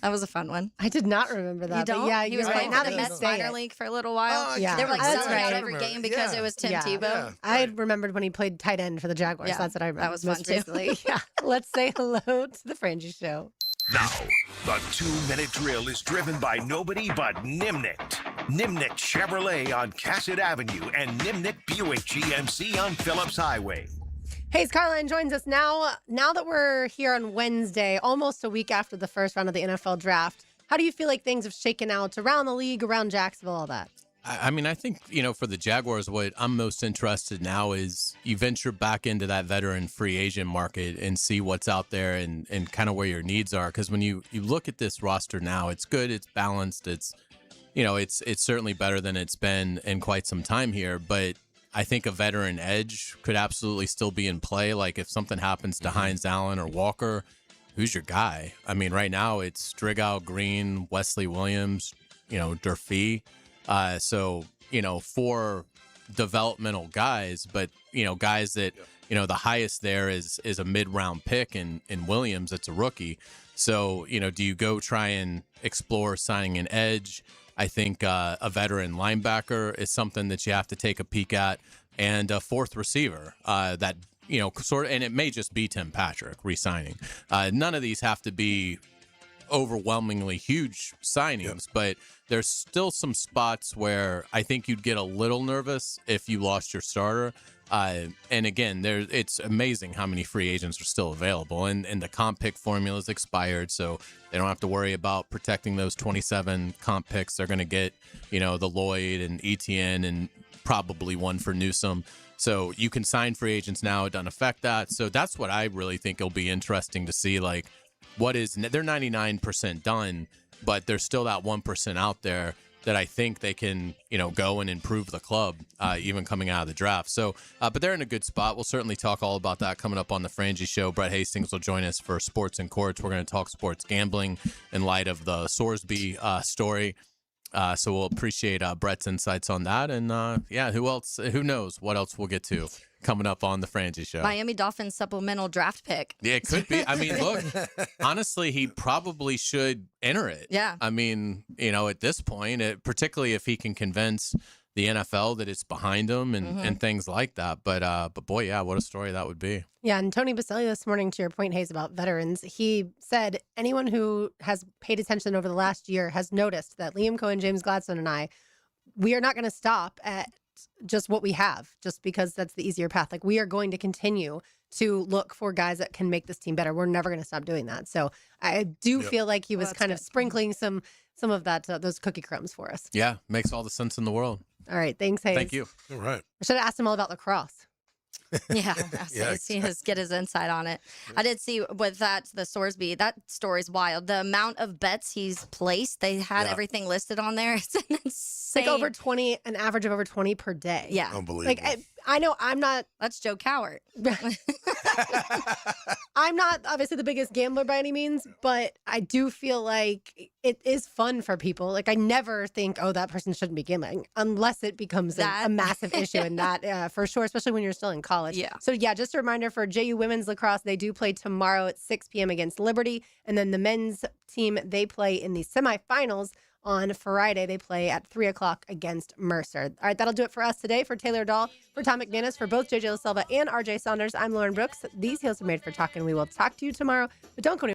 That was a fun one. I did not remember that. You don't? Yeah, he was right. playing Now for the that Mets minor league for a little while. Yeah. They were like That's selling out right. every game because it was Tim Tebow. Yeah. I remembered when he played tight end for the Jaguars. Yeah. That's what I remember. That was fun too. Yeah. Let's say hello to the Frangie Show. Now, the 2-minute drill is driven by nobody but Nimnicht. Nimnicht Chevrolet on Cassett Avenue and Nimnicht Buick GMC on Phillips Highway. Hey, Caroline joins us now. Now that we're here on Wednesday, almost a week after the first round of the NFL draft, how do you feel like things have shaken out around the league, around Jacksonville, all that? I mean, I think, for the Jaguars, what I'm most interested now is you venture back into that veteran free agent market and see what's out there and kind of where your needs are. Because when you look at this roster now, it's good, it's balanced, it's it's certainly better than it's been in quite some time here, but I think a veteran edge could absolutely still be in play. Like if something happens to Hines Allen or Walker, who's your guy? I mean, right now it's Strigal, Green, Wesley Williams, Durfee. So, 4 developmental guys, but, guys that, the highest there is a mid-round pick in Williams. It's a rookie. So, do you go try and explore signing an edge? I think a veteran linebacker is something that you have to take a peek at, and a 4th receiver that, and it may just be Tim Patrick re-signing. None of these have to be overwhelmingly huge signings, but there's still some spots where I think you'd get a little nervous if you lost your starter. And again, it's amazing how many free agents are still available, and the comp pick formula is expired, so they don't have to worry about protecting those 27 comp picks. They're going to get, the Lloyd and Etienne and probably one for Newsome. So you can sign free agents now. It doesn't affect that. So that's what I really think will be interesting to see. Like, they're 99% done, but there's still that 1% out there that I think they can, go and improve the club, even coming out of the draft. So, but they're in a good spot. We'll certainly talk all about that coming up on the Frangie Show. Brett Hastings will join us for Sports and Courts. We're going to talk sports gambling in light of the Sorsby story. So we'll appreciate Brett's insights on that. And who else? Who knows what else we'll get to coming up on the Frangie Show. Miami Dolphins supplemental draft pick. Yeah, it could be. I mean, look, honestly, he probably should enter it. Yeah. I mean, at this point, particularly if he can convince the NFL that it's behind him and things like that. But boy, yeah, what a story that would be. Yeah, and Tony Basilio this morning, to your point, Hayes, about veterans, he said anyone who has paid attention over the last year has noticed that Liam Cohen, James Gladstone, and I, we are not going to stop at just what we have, just because that's the easier path. Like, we are going to continue to look for guys that can make this team better. We're never going to stop doing that. So I do feel like he was kind of sprinkling some of that, those cookie crumbs for us. Yeah, makes all the sense in the world. All right, thanks, Hayes. Thank you. All right. I should have asked him all about lacrosse. Yeah, get his insight on it. I did see with that, the Sorsby, that story's wild. The amount of bets he's placed, they had everything listed on there. It's an insane. Like over 20, an average of over 20 per day. Yeah. Unbelievable. Like, I know I'm not. That's Joe Cowart. I'm not obviously the biggest gambler by any means, but I do feel like it is fun for people. Like, I never think, oh, that person shouldn't be gambling unless it becomes a massive issue in that, for sure, especially when you're still in college. Yeah. So, yeah, just a reminder for JU Women's Lacrosse, they do play tomorrow at 6 p.m. against Liberty. And then the men's team, they play in the semifinals on Friday. They play at 3 o'clock against Mercer. All right, that'll do it for us today. For Taylor Dahl, for Tom McManus, for both JJ LaSelva and RJ Saunders, I'm Lauren Brooks. These heels are made for talking. We will talk to you tomorrow, but don't go anywhere.